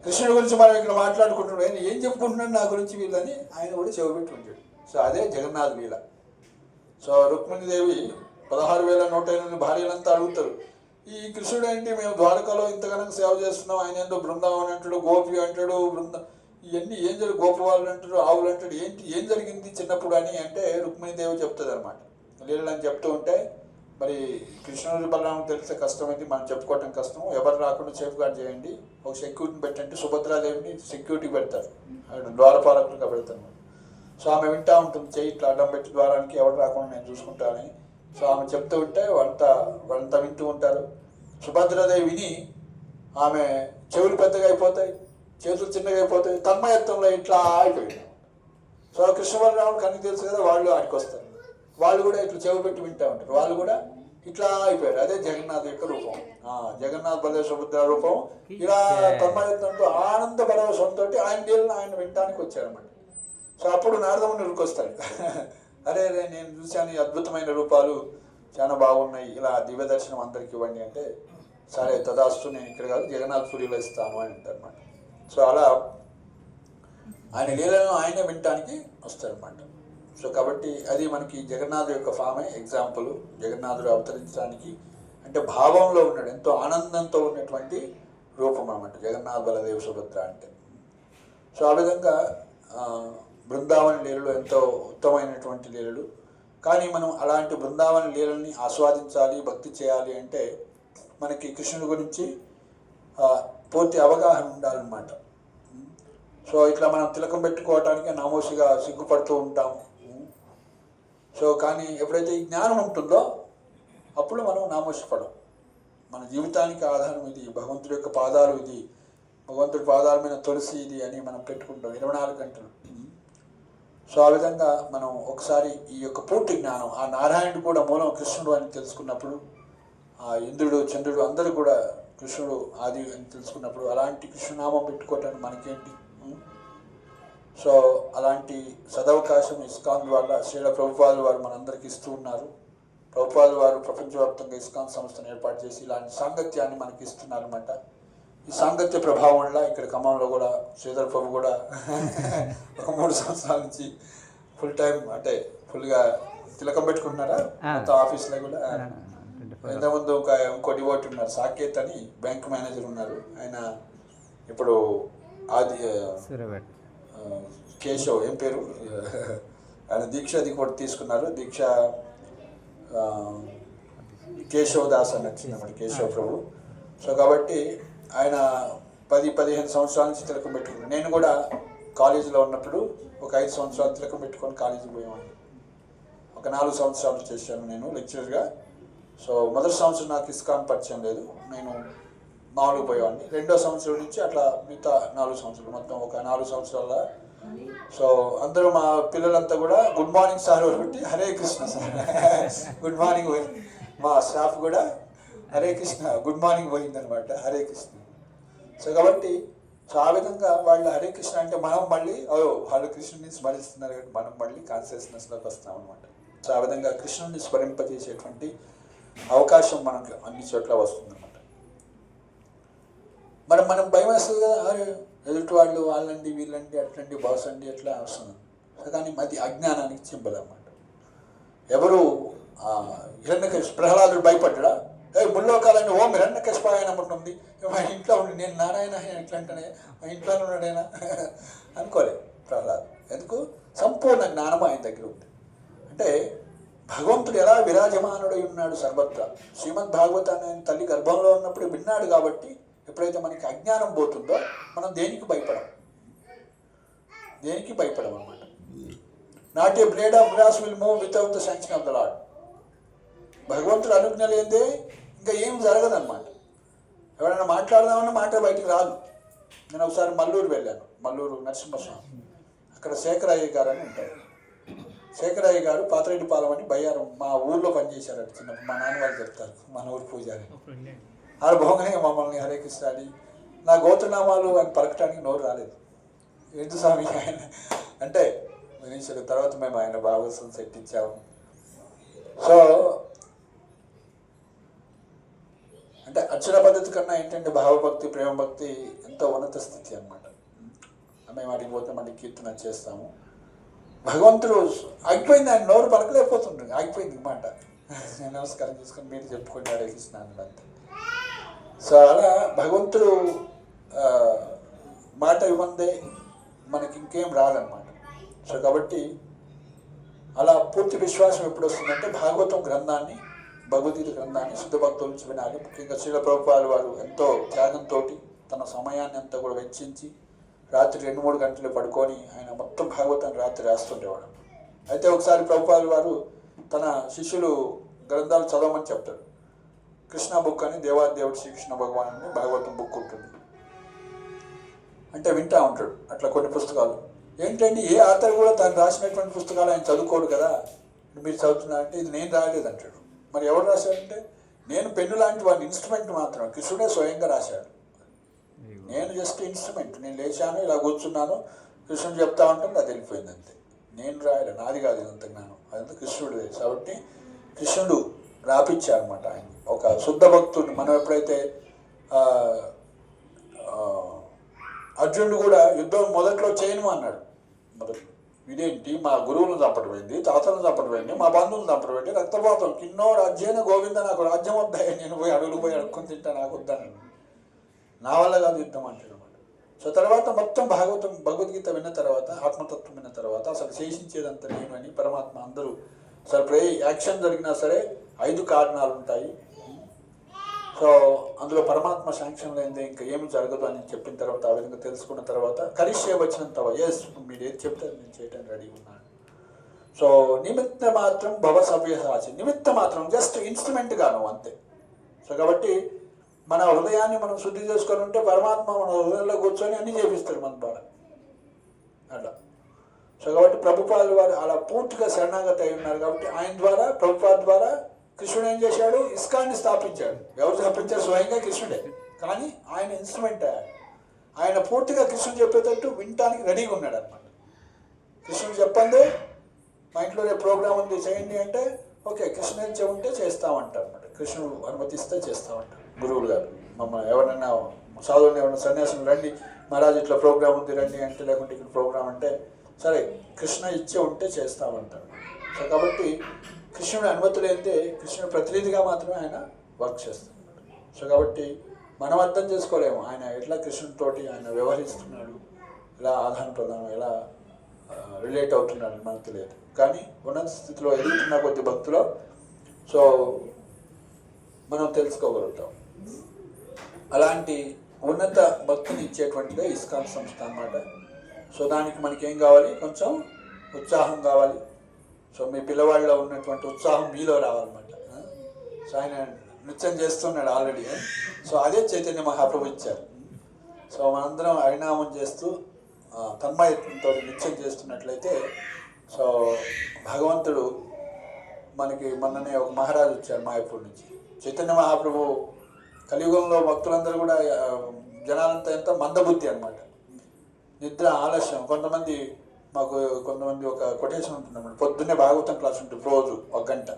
Speaker 1: కృష్ణుడి గురించి మనం ఇక్కడ మాట్లాడుకుంటున్నాడు, ఆయన ఏం చెప్పుకుంటున్నాడు నా గురించి వీళ్ళని ఆయన కూడా చెవిపెట్టి ఉంటాడు. సో అదే జగన్నాథ్ లీల. సో రుక్మిణీదేవి 16,108 భార్యలంతా అడుగుతారు, ఈ కృష్ణుడు ఏంటి మేము ద్వారకాలో ఇంతగానో సేవ చేస్తున్నాం, ఆయన ఏందో బృందావన్ అంటాడు, గోపి అంటాడు, ఇవన్నీ ఏం జరిగి గోపవాళ్ళు అంటాడు, ఆవులు అంటాడు, ఏంటి ఏం జరిగింది చిన్నప్పుడు అని అంటే రుక్మిణీదేవి చెప్తుంది అనమాట. లీలలు అని చెప్తూ ఉంటే మరి కృష్ణుడి బలరాముడు తెలిసే కష్టమైంది, మనం చెప్పుకోవటం కష్టం, ఎవరు రాకుండా సేఫ్ గార్డ్ చేయండి, ఒక సెక్యూరిటీని పెట్టంటే సుభద్రాదేవిని సెక్యూరిటీ పెడతారు, అక్కడ ద్వారపాలకులుగా పెడతారు. సో ఆమె వింటూ ఉంటుంది, చెయ్యి ఇట్లా అడ్డం పెట్టి ద్వారానికి ఎవరు రాకుండా నేను చూసుకుంటానని. సో ఆమె చెప్తూ ఉంటే వాళ్ళంతా వింటూ ఉంటారు. సుభద్రాదేవి విని ఆమె చెవులు పెద్దగా అయిపోతాయి, చేతులు చిన్నగా అయిపోతాయి, తన్మయత్వంలో ఇట్లా అయిపోయింది. సో కృష్ణబలరాముడు కన్నీ తెలుసు కదా, వాళ్ళు ఆడికి వస్తారు, వాళ్ళు కూడా ఇట్లా చెవి పెట్టి వింటూ ఉంటారు, వాళ్ళు కూడా ఇట్లా అయిపోయారు. అదే జగన్నాథ్ యొక్క రూపం, జగన్నాథ్ బలదేవ సుభద్ర రూపం. ఇలా తన్మయత్వంతో ఆనంద పరవశంతో ఆయన నీళ్ళని ఆయన వినటానికి వచ్చారన్నమాట. సో అప్పుడు నారదముని ఉరికొస్తాడు, అరే నేను చూశాను ఈ అద్భుతమైన రూపాలు చాలా బాగున్నాయి, ఇలా దివ్య దర్శనం అందరికి ఇవ్వండి అంటే, సరే తదాస్తు నేను ఇక్కడ కాదు జగన్నాథ్పురిలో ఇస్తాను అని అంటారన్నమాట. సో అలా ఆయన లీలను ఆయనే వినటానికి వస్తారన్నమాట. సో కాబట్టి అది మనకి జగన్నాథుడు యొక్క ఫామే ఎగ్జాంపుల్. జగన్నాథుడు అవతరించడానికి అంటే భావంలో ఉన్నాడు, ఎంతో ఆనందంతో ఉన్నటువంటి రూపం అన్నమాట జగన్నాథ్ బలదేవ సుభద్ర అంటే. సో ఆ విధంగా బృందావన లీలలు ఎంతో ఉత్తమమైనటువంటి లీలలు. కానీ మనం అలాంటి బృందావన లీలల్ని ఆస్వాదించాలి, భక్తి చేయాలి అంటే మనకి కృష్ణుడి గురించి పూర్తి అవగాహన ఉండాలన్నమాట. సో ఇట్లా మనం తిలకం పెట్టుకోవటానికి నామోషిగా సిగ్గుపడుతూ ఉంటాం. సో కానీ ఎప్పుడైతే ఈ జ్ఞానం ఉంటుందో అప్పుడు మనం నామోషపడం. మన జీవితానికి ఆధారం ఇది, భగవంతుడి యొక్క పాదాలు ఇది, భగవంతుడి పాదాల మీద తులసి ఇది అని మనం పెట్టుకుంటాం 24 గంటలు. సో ఆ విధంగా మనం ఒకసారి ఈ యొక్క పూర్తి జ్ఞానం, ఆ నారాయణుడు కూడా మూలం కృష్ణుడు అని తెలుసుకున్నప్పుడు, ఆ ఇంద్రుడు చంద్రుడు అందరూ కూడా కృష్ణుడు ఆది అని తెలుసుకున్నప్పుడు అలాంటి కృష్ణనామం పెట్టుకోవటానికి మనకేంటి. సో అలాంటి సదవకాశం ఇస్కాన్ ద్వారా శ్రీల ప్రభుపాదుల వారు మనందరికీ ఇస్తూ ఉన్నారు. ప్రభుపాదుల వారు ప్రపంచవ్యాప్తంగా ఇస్కాన్ సంస్థను ఏర్పాటు చేసి ఇలాంటి సాంగత్యాన్ని మనకి ఇస్తున్నారు అనమాట. ఈ సాంగత్య ప్రభావం వల్ల ఇక్కడ ఖమ్మంలో కూడా శ్రీధర్ ప్రభు కూడా ఒక 3 సంవత్సరాల నుంచి ఫుల్ టైం అంటే ఫుల్గా తిలకం పెట్టుకుంటున్నారా మొత్తం ఆఫీస్లో కూడా. ఇంతకుముందు ఇంకో డివోటీ ఉన్నారు, సాకేత్ అని బ్యాంక్ మేనేజర్ ఉన్నారు, ఆయన ఇప్పుడు ఆది కేశవ్ ఏం పేరు ఆయన దీక్ష కూడా తీసుకున్నారు, దీక్ష కేశవ్ దాస్ అని వచ్చిందన్నమాట, కేశవ్ ప్రభు. సో కాబట్టి ఆయన 10-15 సంవత్సరాల నుంచి తిలకం పెట్టుకున్నాను. నేను కూడా కాలేజీలో ఉన్నప్పుడు ఒక 5 సంవత్సరాలు తిలకం పెట్టుకొని కాలేజీకి పోయేవాడిని. ఒక 4 సంవత్సరాలు చేశాను నేను లెక్చరర్గా. సో మొదటి సంవత్సరం నాకు ఇస్కాన్ పరిచయం లేదు, నేను మామూలుగా పోయేవాడిని. 2వ సంవత్సరం నుంచి అట్లా మిగతా 4 సంవత్సరాలు, మొత్తం ఒక 4 సంవత్సరాల. సో అందరూ మా పిల్లలంతా కూడా గుడ్ మార్నింగ్ సార్ పెట్టి Hare Krishna sir good morning పోయింది. మా స్టాఫ్ కూడా హరే కృష్ణ గుడ్ మార్నింగ్ పోయిందనమాట, హరే కృష్ణ. సో కాబట్టి సో ఆ విధంగా వాళ్ళు హరే కృష్ణ అంటే మనం మళ్ళీ వాళ్ళు కృష్ణుని స్మరిస్తున్నారు కాబట్టి మనం మళ్ళీ కాన్షియస్నెస్లోకి వస్తాం అనమాట. సో ఆ విధంగా కృష్ణుని స్మరింపజేసేటువంటి అవకాశం మనకు అన్ని చోట్ల వస్తుందన్నమాట. మనం భయం వేస్తుంది కదా, ఎదుటి వాళ్ళు వాళ్ళండి వీళ్ళండి అట్లండి బాస్ అండి అట్లా వస్తుంది. కానీ అది అజ్ఞానానికి చింపదన్నమాట. ఎవరు హిరణ్యకశిపుడు ప్రహ్లాదుడు భయపడ్డా, ముల్లోకాలని ఓం హిరణ్యకశిపాయ ఉంటుంది, మా ఇంట్లో ఉండి నేను నారాయణ ఎట్లా అంటానే మా ఇంట్లోనే ఉన్నాడైనా అనుకోలేదు ప్రహ్లాదు. ఎందుకు? సంపూర్ణ జ్ఞానం ఆయన దగ్గర ఉంది. అంటే భగవంతుడు ఎలా విరాజమానుడై ఉన్నాడు సర్వత్రా. శ్రీమద్ భాగవతాన్ని ఆయన తల్లి గర్భంలో ఉన్నప్పుడు విన్నాడు కాబట్టి ఎప్పుడైతే మనకి అజ్ఞానం పోతుందో మనం దేనికి భయపడం అన్నమాట. Not a blade of grass will move without the sanction of the lord. భగవంతుడు అనుజ్ఞ లేదే ఇంకా ఏం జరగదన్నమాట. ఎవరైనా మాట్లాడదామన్నా మాట బయటికి రాదు. నేను ఒకసారి మల్లూరు వెళ్ళాను, మల్లూరు నరసింహస్వామి, అక్కడ శేఖరయ్య గారు అని ఉంటారు. శేఖరయ్య గారు పాతరెడ్డిపాలెం అని బయ్యారం మా ఊర్లో పనిచేశారు. చిన్నప్పుడు మా నాన్న వాళ్ళు చెప్తారు, మన ఊరు పూజారి. ఆడ భోగనే మమ్మల్ని హరే కృష్ణ అని నా గోత్రనామాలు అని పలకటానికి నోరు రాలేదు. ఏంటి స్వామి ఆయన అంటే వినీశ్వరు. తర్వాత మేము ఆయన భాగవతం సెట్ ఇచ్చాము. సో అంటే అక్షర పద్ధతి కన్నా ఏంటంటే భావభక్తి, ప్రేమ భక్తి ఎంతో ఉన్నత స్థితి అన్నమాట. మేము అడిగి పోతే మళ్ళీ కీర్తన చేస్తాము. భగవంతుడు ఆగిపోయింది, ఆయన నోరు పలకలేకపోతుండ్రు, ఆగిపోయింది మాట. నేను నమస్కారం చేసుకొని మీరు చెప్పుకుంటే హరే కృష్ణ అన్నాడు అంతే. సో అలా భగవంతుడు మాట ఇవ్వందే మనకి ఇంకేం రాదన్నమాట. సో కాబట్టి అలా పూర్తి విశ్వాసం ఎప్పుడు వస్తుందంటే భాగవతం గ్రంథాన్ని, భగవద్గీత గ్రంథాన్ని శుద్ధ భక్తుల నుంచి వినాలి. ముఖ్యంగా శ్రీల ప్రభుపాదుల వారు ఎంతో త్యాగంతో తన సమయాన్ని అంతా కూడా వెచ్చించి రాత్రి 2-3 గంటలు పడుకొని ఆయన మొత్తం భాగవతాన్ని రాత్రి రాస్తుండేవాడు. అయితే ఒకసారి ప్రభుపాదుల వారు తన శిష్యులు గ్రంథాలు చదవమని చెప్తాడు. కృష్ణ బుక్ అని దేవాదేవుడు శ్రీకృష్ణ భగవాన్ అని భాగవతం బుక్ ఉంటుంది. అంటే వింటా ఉంటాడు అట్లా కొన్ని పుస్తకాలు. ఏంటంటే ఏ ఆథర్ కూడా తను రాసినటువంటి పుస్తకాలు ఆయన చదువుకోడు కదా, మీరు చదువుతున్నా అంటే ఇది నేను రాయలేదు అంటాడు. మరి ఎవరు రాశాడంటే నేను పెన్ను లాంటి వాడిని, ఇన్స్ట్రుమెంట్ మాత్రం కృష్ణుడే స్వయంగా రాశాడు. నేను జస్ట్ ఇన్స్ట్రుమెంట్, నేను లేచాను ఇలా కూర్చున్నాను, కృష్ణుడు చెప్తా ఉంటుంది, అది వెళ్ళిపోయింది అంతే. నేను రాయలే, నాది కాదు ఇదంత జ్ఞానం, అదంతా కృష్ణుడిదే. కాబట్టి కృష్ణుడు రాపిచ్చారనమాట ఆయన. ఒక శుద్ధ భక్తుడిని మనం ఎప్పుడైతే అర్జునుడు కూడా యుద్ధం మొదట్లో చేయను అన్నాడు. మొదట్లో ఇదేంటి మా గురువులను చంపడమైంది, తాతలను చంపడమైంది, మా బంధువులను చంపడమైంది, రక్తపాతం కిన్నో రాజ్యైన గోవింద, నాకు రాజ్యం వద్దాయి, నేను పోయి అడుగులు పోయి అడుక్కొని తింటా, నాకు వద్దాను, నా వల్ల కాదు యుద్ధం అంటాడు అనమాట. సో తర్వాత మొత్తం భగవద్గీత విన్న తర్వాత, ఆత్మతత్వం విన్న తర్వాత అసలు శేషించేదంతా నేను అని పరమాత్మ అందరూ అసలు యాక్షన్ జరిగినా సరే 5 కారణాలు ఉంటాయి. సో అందులో పరమాత్మ శాంక్షన్ లేనిదే ఇంకా ఏమి జరగదు అని చెప్పిన తర్వాత, ఆ విధంగా తెలుసుకున్న తర్వాత కరిష్యే వచ్చినంత ఎస్ మీరు ఏది చెప్తారు నేను చేయడానికి రెడీ ఉన్నాను. సో నిమిత్త మాత్రం భవ సవ్యసాచి, నిమిత్త మాత్రం జస్ట్ ఇన్స్ట్రుమెంట్ గాను అంతే. సో కాబట్టి మన హృదయాన్ని మనం శుద్ధి చేసుకొని ఉంటే పరమాత్మ మన హృదయంలో కూర్చొని అన్నీ చేపిస్తాడు మన ద్వారా అట్లా. సో కాబట్టి ప్రభుపాదుల వారు అలా పూర్తిగా శరణాగతి అయి ఉన్నారు. కాబట్టి ఆయన ద్వారా, ప్రభుపాద ద్వారా కృష్ణుడు ఏం చేశాడు, ఇస్కాన్ని స్థాపించాడు. ఎవరు స్థాపించారు? స్వయంగా కృష్ణుడే. కానీ ఆయన ఇన్స్ట్రుమెంట్ అయ్యాడు. ఆయన పూర్తిగా కృష్ణుడు చెప్పేటట్టు వినటానికి రెడీగా ఉన్నాడు అనమాట. కృష్ణుడు చెప్పండి, మా ఇంట్లో రేపు ప్రోగ్రామ్ ఉంది చేయండి అంటే ఓకే, కృష్ణుడు చెబుంటే చేస్తామంటారు అనమాట. కృష్ణుడు అనుమతిస్తే చేస్తామంటారు గురువులు గారు. మమ్మల్ని ఎవరైనా సాధువుని ఎవరైనా సన్యాసులు రండి మహారాజ్ ఇట్లా ప్రోగ్రామ్ ఉంది రండి అంటే, లేకుంటే ఇక్కడ ప్రోగ్రామ్ అంటే సరే కృష్ణ ఇచ్చే ఉంటే చేస్తామంటారు. సో కాబట్టి కృష్ణుడు అనుమతి లేనిదే కృష్ణుడు ప్రతినిధిగా మాత్రమే ఆయన వర్క్ చేస్తాడు. సో కాబట్టి మనం అర్థం చేసుకోలేము ఆయన ఎట్లా కృష్ణుడితోటి ఆయన వ్యవహరిస్తున్నాడు, ఎలా ఆదాన ప్రదానం, ఎలా రిలేట్ అవుతున్నాడు మనకు తెలియదు. కానీ ఉన్నత స్థితిలో ఎదుగుతున్న కొద్ది భక్తులో సో మనం తెలుసుకోగలుగుతాం. అలాంటి ఉన్నత భక్తిని ఇచ్చేటువంటిదే ఇస్కాన్ సంస్థ అన్నమాట. సో దానికి మనకి ఏం కావాలి, కొంచెం ఉత్సాహం కావాలి. సో మీ పిల్లవాళ్ళలో ఉన్నటువంటి ఉత్సాహం మీలో రావాలన్నమాట. సో ఆయన నృత్యం చేస్తున్నాడు ఆల్రెడీ. సో అదే చైతన్య మహాప్రభు ఇచ్చారు. సో మనందరం హరినామం చేస్తూ తన్మయత్వంతో నృత్యం చేస్తున్నట్లయితే సో భగవంతుడు మనకి మొన్ననే ఒక మహారాజు వచ్చారు మాయపూర్ నుంచి. చైతన్య మహాప్రభు కలియుగంలో భక్తులందరూ కూడా జనాలంతా ఎంత మందబుద్ధి అనమాట, నిద్ర ఆలస్యం. కొంతమంది ఒక కొటేషన్ ఉంటుందన్నమాట, పొద్దున్నే భాగవతం క్లాస్ ఉంటుంది రోజు 1 గంట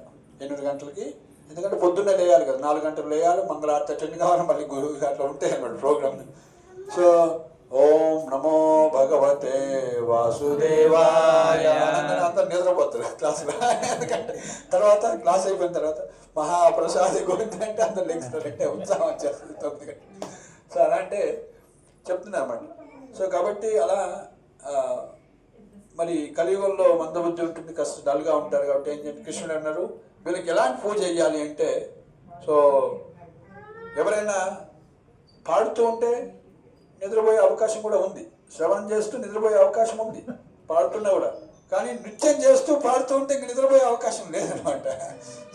Speaker 1: 8 గంటలకి. ఎందుకంటే పొద్దున్నే లేయాలి కదా, 4 గంటలు లేయాలి, మంగళారతి అటెండ్ కావాలి, మళ్ళీ గురువు అట్లా ఉంటాయి అన్నమాట ప్రోగ్రామ్. సో ఓం నమో భగవతే వాసుదేవాయ అందరూ నిద్రపోతారు క్లాసులో. ఎందుకంటే తర్వాత క్లాస్ అయిపోయిన తర్వాత మహాప్రసాద గోవింద అంటే అందరు లెక్స్తారంటే ఉత్సాహం వచ్చేస్తుంది 9 గంటలు. సో అలా అంటే చెప్తున్నా అన్నమాట. సో కాబట్టి అలా మరి కలియుగంలో మందబుద్ధి ఉంటుంది, కష్టం డల్గా ఉంటారు. కాబట్టి ఏం చెప్పి కృష్ణుడు అన్నారు, వీళ్ళకి ఎలాంటి పూజ చేయాలి అంటే, సో ఎవరైనా పాడుతూ ఉంటే నిద్రపోయే అవకాశం కూడా ఉంది, శ్రవణం చేస్తూ నిద్రపోయే అవకాశం ఉంది పాడుతున్నా కూడా. కానీ నృత్యం చేస్తూ పాడుతూ ఉంటే ఇంక నిద్రపోయే అవకాశం లేదనమాట.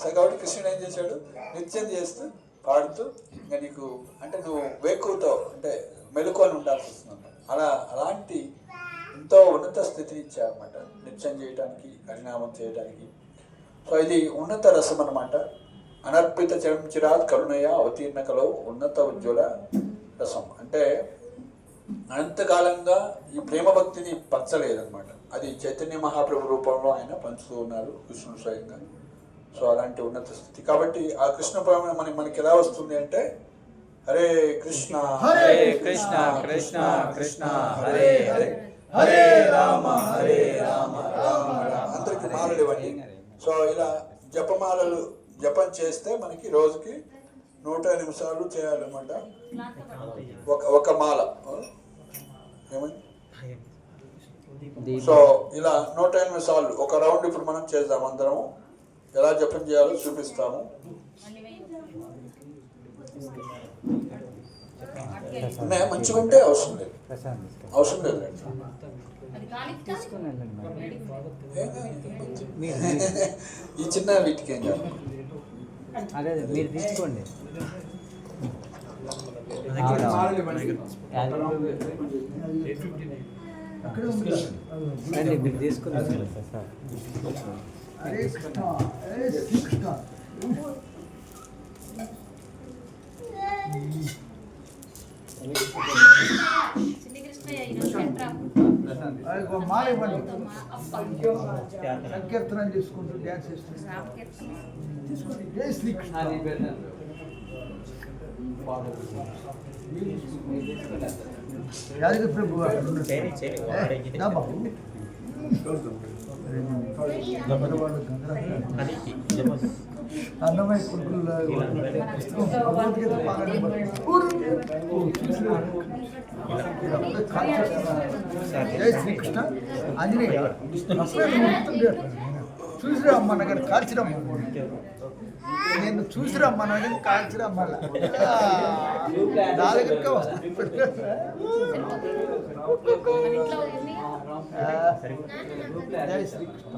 Speaker 1: సో కాబట్టి కృష్ణుడు ఏం చేశాడు, నృత్యం చేస్తూ పాడుతూ ఇంకా నీకు అంటే నువ్వు వేకువతో అంటే మెలకువని ఉండాల్సి వస్తుంది. అలాంటి ఎంతో ఉన్నత స్థితిని ఇచ్చారన్నమాట, నృత్యం చేయడానికి, హరినామం చేయడానికి. సో ఇది ఉన్నత రసం అన్నమాట. అనర్పిత చరంచిరాత్ కరుణయ అవతీర్ణ కలవు ఉన్నత ఉజ్వల రసం. అంటే అనంతకాలంగా ఈ ప్రేమ భక్తిని పంచలేదన్నమాట. అది చైతన్య మహాప్రభు రూపంలో ఆయన పంచుతూ ఉన్నారు కృష్ణుడు స్వయంగా. సో అలాంటి ఉన్నత స్థితి. కాబట్టి ఆ కృష్ణ ప్రేమ మనకి ఎలా వస్తుంది అంటే హరే కృష్ణ
Speaker 2: హరే కృష్ణ కృష్ణ కృష్ణ హరే హరే హరే రామ రామ రామ.
Speaker 1: అందరికి మాలలు ఇవ్వండి. సో ఇలా జపమాలలు జపం చేస్తే మనకి రోజుకి 100 నిమిషాలు చేయాలన్నమాట. ఒక మాల ఏమండి. సో ఇలా 100 నిమిషాలు ఒక రౌండ్ ఇప్పుడు మనం చేద్దాం. అందరము ఎలా జపం చేయాలో చూపిస్తాము. మంచిగా ఉంటే అవసరం లేదు, అవసరం లేదు. ఈ చిన్న వీటికి ఏం కాదు.
Speaker 4: అదే మీరు తీసుకోండి. రండి మీరు తీసుకున్నారు సార్.
Speaker 5: సంకీర్తనం చేసుకుంటూ డ్యాన్స్ చేస్తున్నారు. జై శ్రీకృష్ణ. యాదగిరి ప్రభు అన్నమయ్య కొడుకులు జై శ్రీకృష్ణ. ఆంజనేయ చూసిరమ్మన్న గారు కాల్చిరమ్మ, నేను చూసిరమ్మన్న గారు కాల్చిరమ్మ నా దగ్గర జై శ్రీకృష్ణ.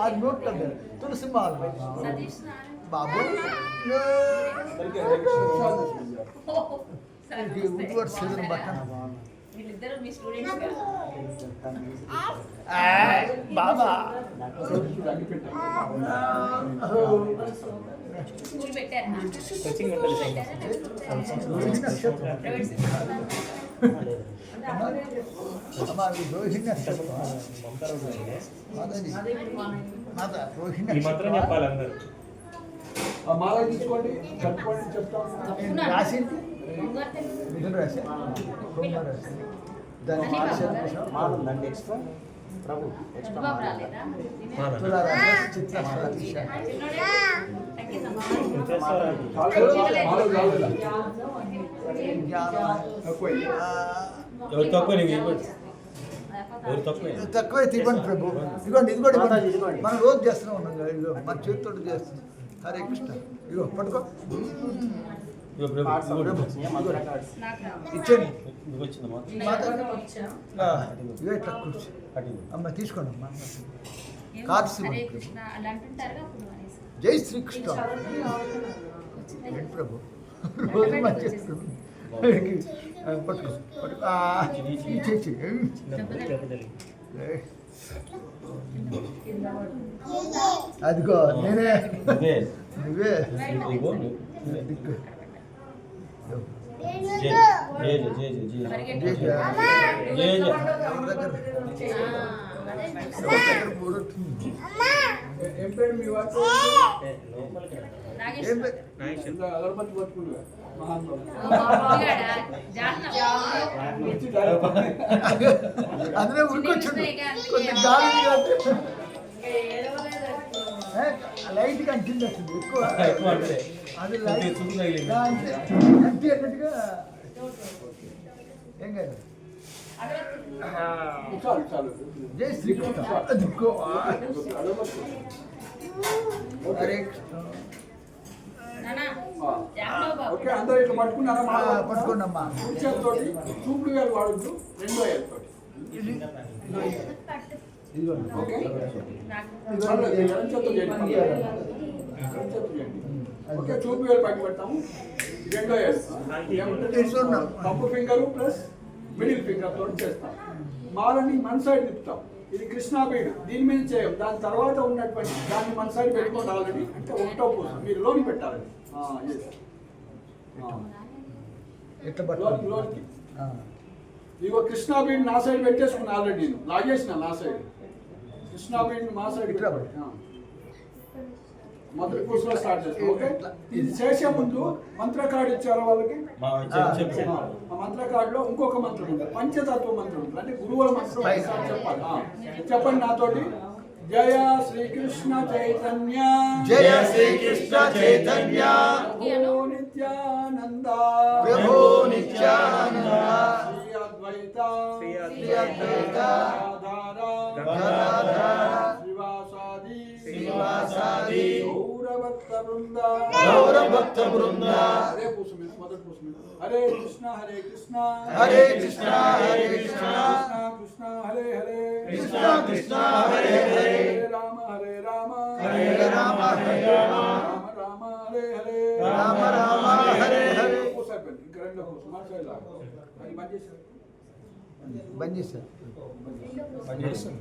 Speaker 5: అది నోట్ తులసి మాల బాబు సీజన్ బట్టన్ బాబా రోహిణి
Speaker 3: చెప్పాలి అందరూ.
Speaker 5: మాల తీసుకోండి, కట్టుకోండి చెప్తాను. రాసింది మిథున రాశి, కుంభ రాశి. దాని తులా రాశి, చిత్త తక్కువ ఇవ్వండి ప్రభు. ఇదిగోండి, ఇది కూడా ఇవ్వండి. మనం రోజు చేస్తూనే ఉన్నాం కదా, ఇదిగో మన చేతితో చేస్తున్నాం. హరే కృష్ణ. ఇదిగో పట్టుకో, ఇచ్చేయండి. ఇవే ఇట్లా కూర్చో అమ్మ, తీసుకోండి అమ్మా. కార్డ్స్ జై శ్రీకృష్ణ. ప్రభు రోజు మంచి పట్టుకో పట్టుకో చేసి అదిగో నేనే నువ్వే దిక్కు. ఏం పేరు మీ వాడు? అగరబత్తి పట్టుకుంటా అందులో ఉరికొచ్చింది కొంచెం గాలి లైట్ గా అంటింది వచ్చింది ఎక్కువ. అది అంటి అన్నట్టుగా ఏం కాదు. జై శ్రీకృష్ణ. హరే కృష్ణ. ఓకే, అందరూ ఇట్లా పట్టుకున్నారా? పట్టుకోండి అమ్మా. చేతితో చూపుడు వేలు వాడద్దు, 2వ ఏళ్ళతో. ఓకే, చూపు వేలు పట్టి పెడతాము. 2వ ఏళ్ళు thumb finger plus middle finger తోటి చేస్తాం.
Speaker 6: మాలని మన సైడ్ తిప్పుతాం. ఇది కృష్ణా బీడ్, దీని మీద చేయం. దాని తర్వాత ఉన్నటువంటి దాన్ని మన సైడ్ పెట్టుకొని రావాలని, అంటే ఒకటో పూస మీరు లోని పెట్టాలని. yes.
Speaker 5: ఎట్లా
Speaker 6: లోనికి లోనికి ఇగో కృష్ణా బీడ్ నా సైడ్ పెట్టేసుకున్నా ఆల్రెడీ, నేను లాగేసిన నా సైడ్. కృష్ణా బీడ్ మా సైడ్
Speaker 5: ఇట్లా
Speaker 6: మొదటి పూసలో స్టార్ట్ చేస్తాం. ఓకే, ఇది చేసే ముందు మంత్ర కార్డు ఇచ్చారు వాళ్ళకి. ఆ మంత్ర కార్డులో ఇంకొక మంత్రం ఉంది, పంచతత్వ మంత్రం ఉంది, అంటే గురువుల మంత్రం ఒకసారి చెప్పాలి. చెప్పండి నాతోటి. జయ శ్రీకృష్ణ చైతన్య,
Speaker 5: జయ శ్రీకృష్ణ చైతన్య,
Speaker 6: ప్రభు నిత్యానంద,
Speaker 5: ప్రభు నిత్యానంద,
Speaker 6: శ్రీ అద్వైత,
Speaker 5: శ్రీ అద్వైత,
Speaker 6: గదాధర,
Speaker 5: గదాధర,
Speaker 6: శ్రీవాసాది గౌరభక్త బృంద,
Speaker 5: గౌరభక్త బృంద.
Speaker 6: హరే పూసు మీద, మొదటి పూసు మీద. హరే కృష్ణ హరే కృష్ణ,
Speaker 5: హరే కృష్ణ హరే కృష్ణ,
Speaker 6: కృష్ణ కృష్ణ హరే హరే,
Speaker 5: కృష్ణ కృష్ణ హరే హరే,
Speaker 6: హరే రామ హరే రామ,
Speaker 5: హరే రామ హరే రామ,
Speaker 6: రామ రామ హరే హరే,
Speaker 5: రామ రామ హరే హరే.
Speaker 6: పూసు అయిపోయింది. ఇంకా రెండో పూసు మన సైడ్ లాగా. అది బంద్ చేశారు.
Speaker 5: బంద్ చేశారు.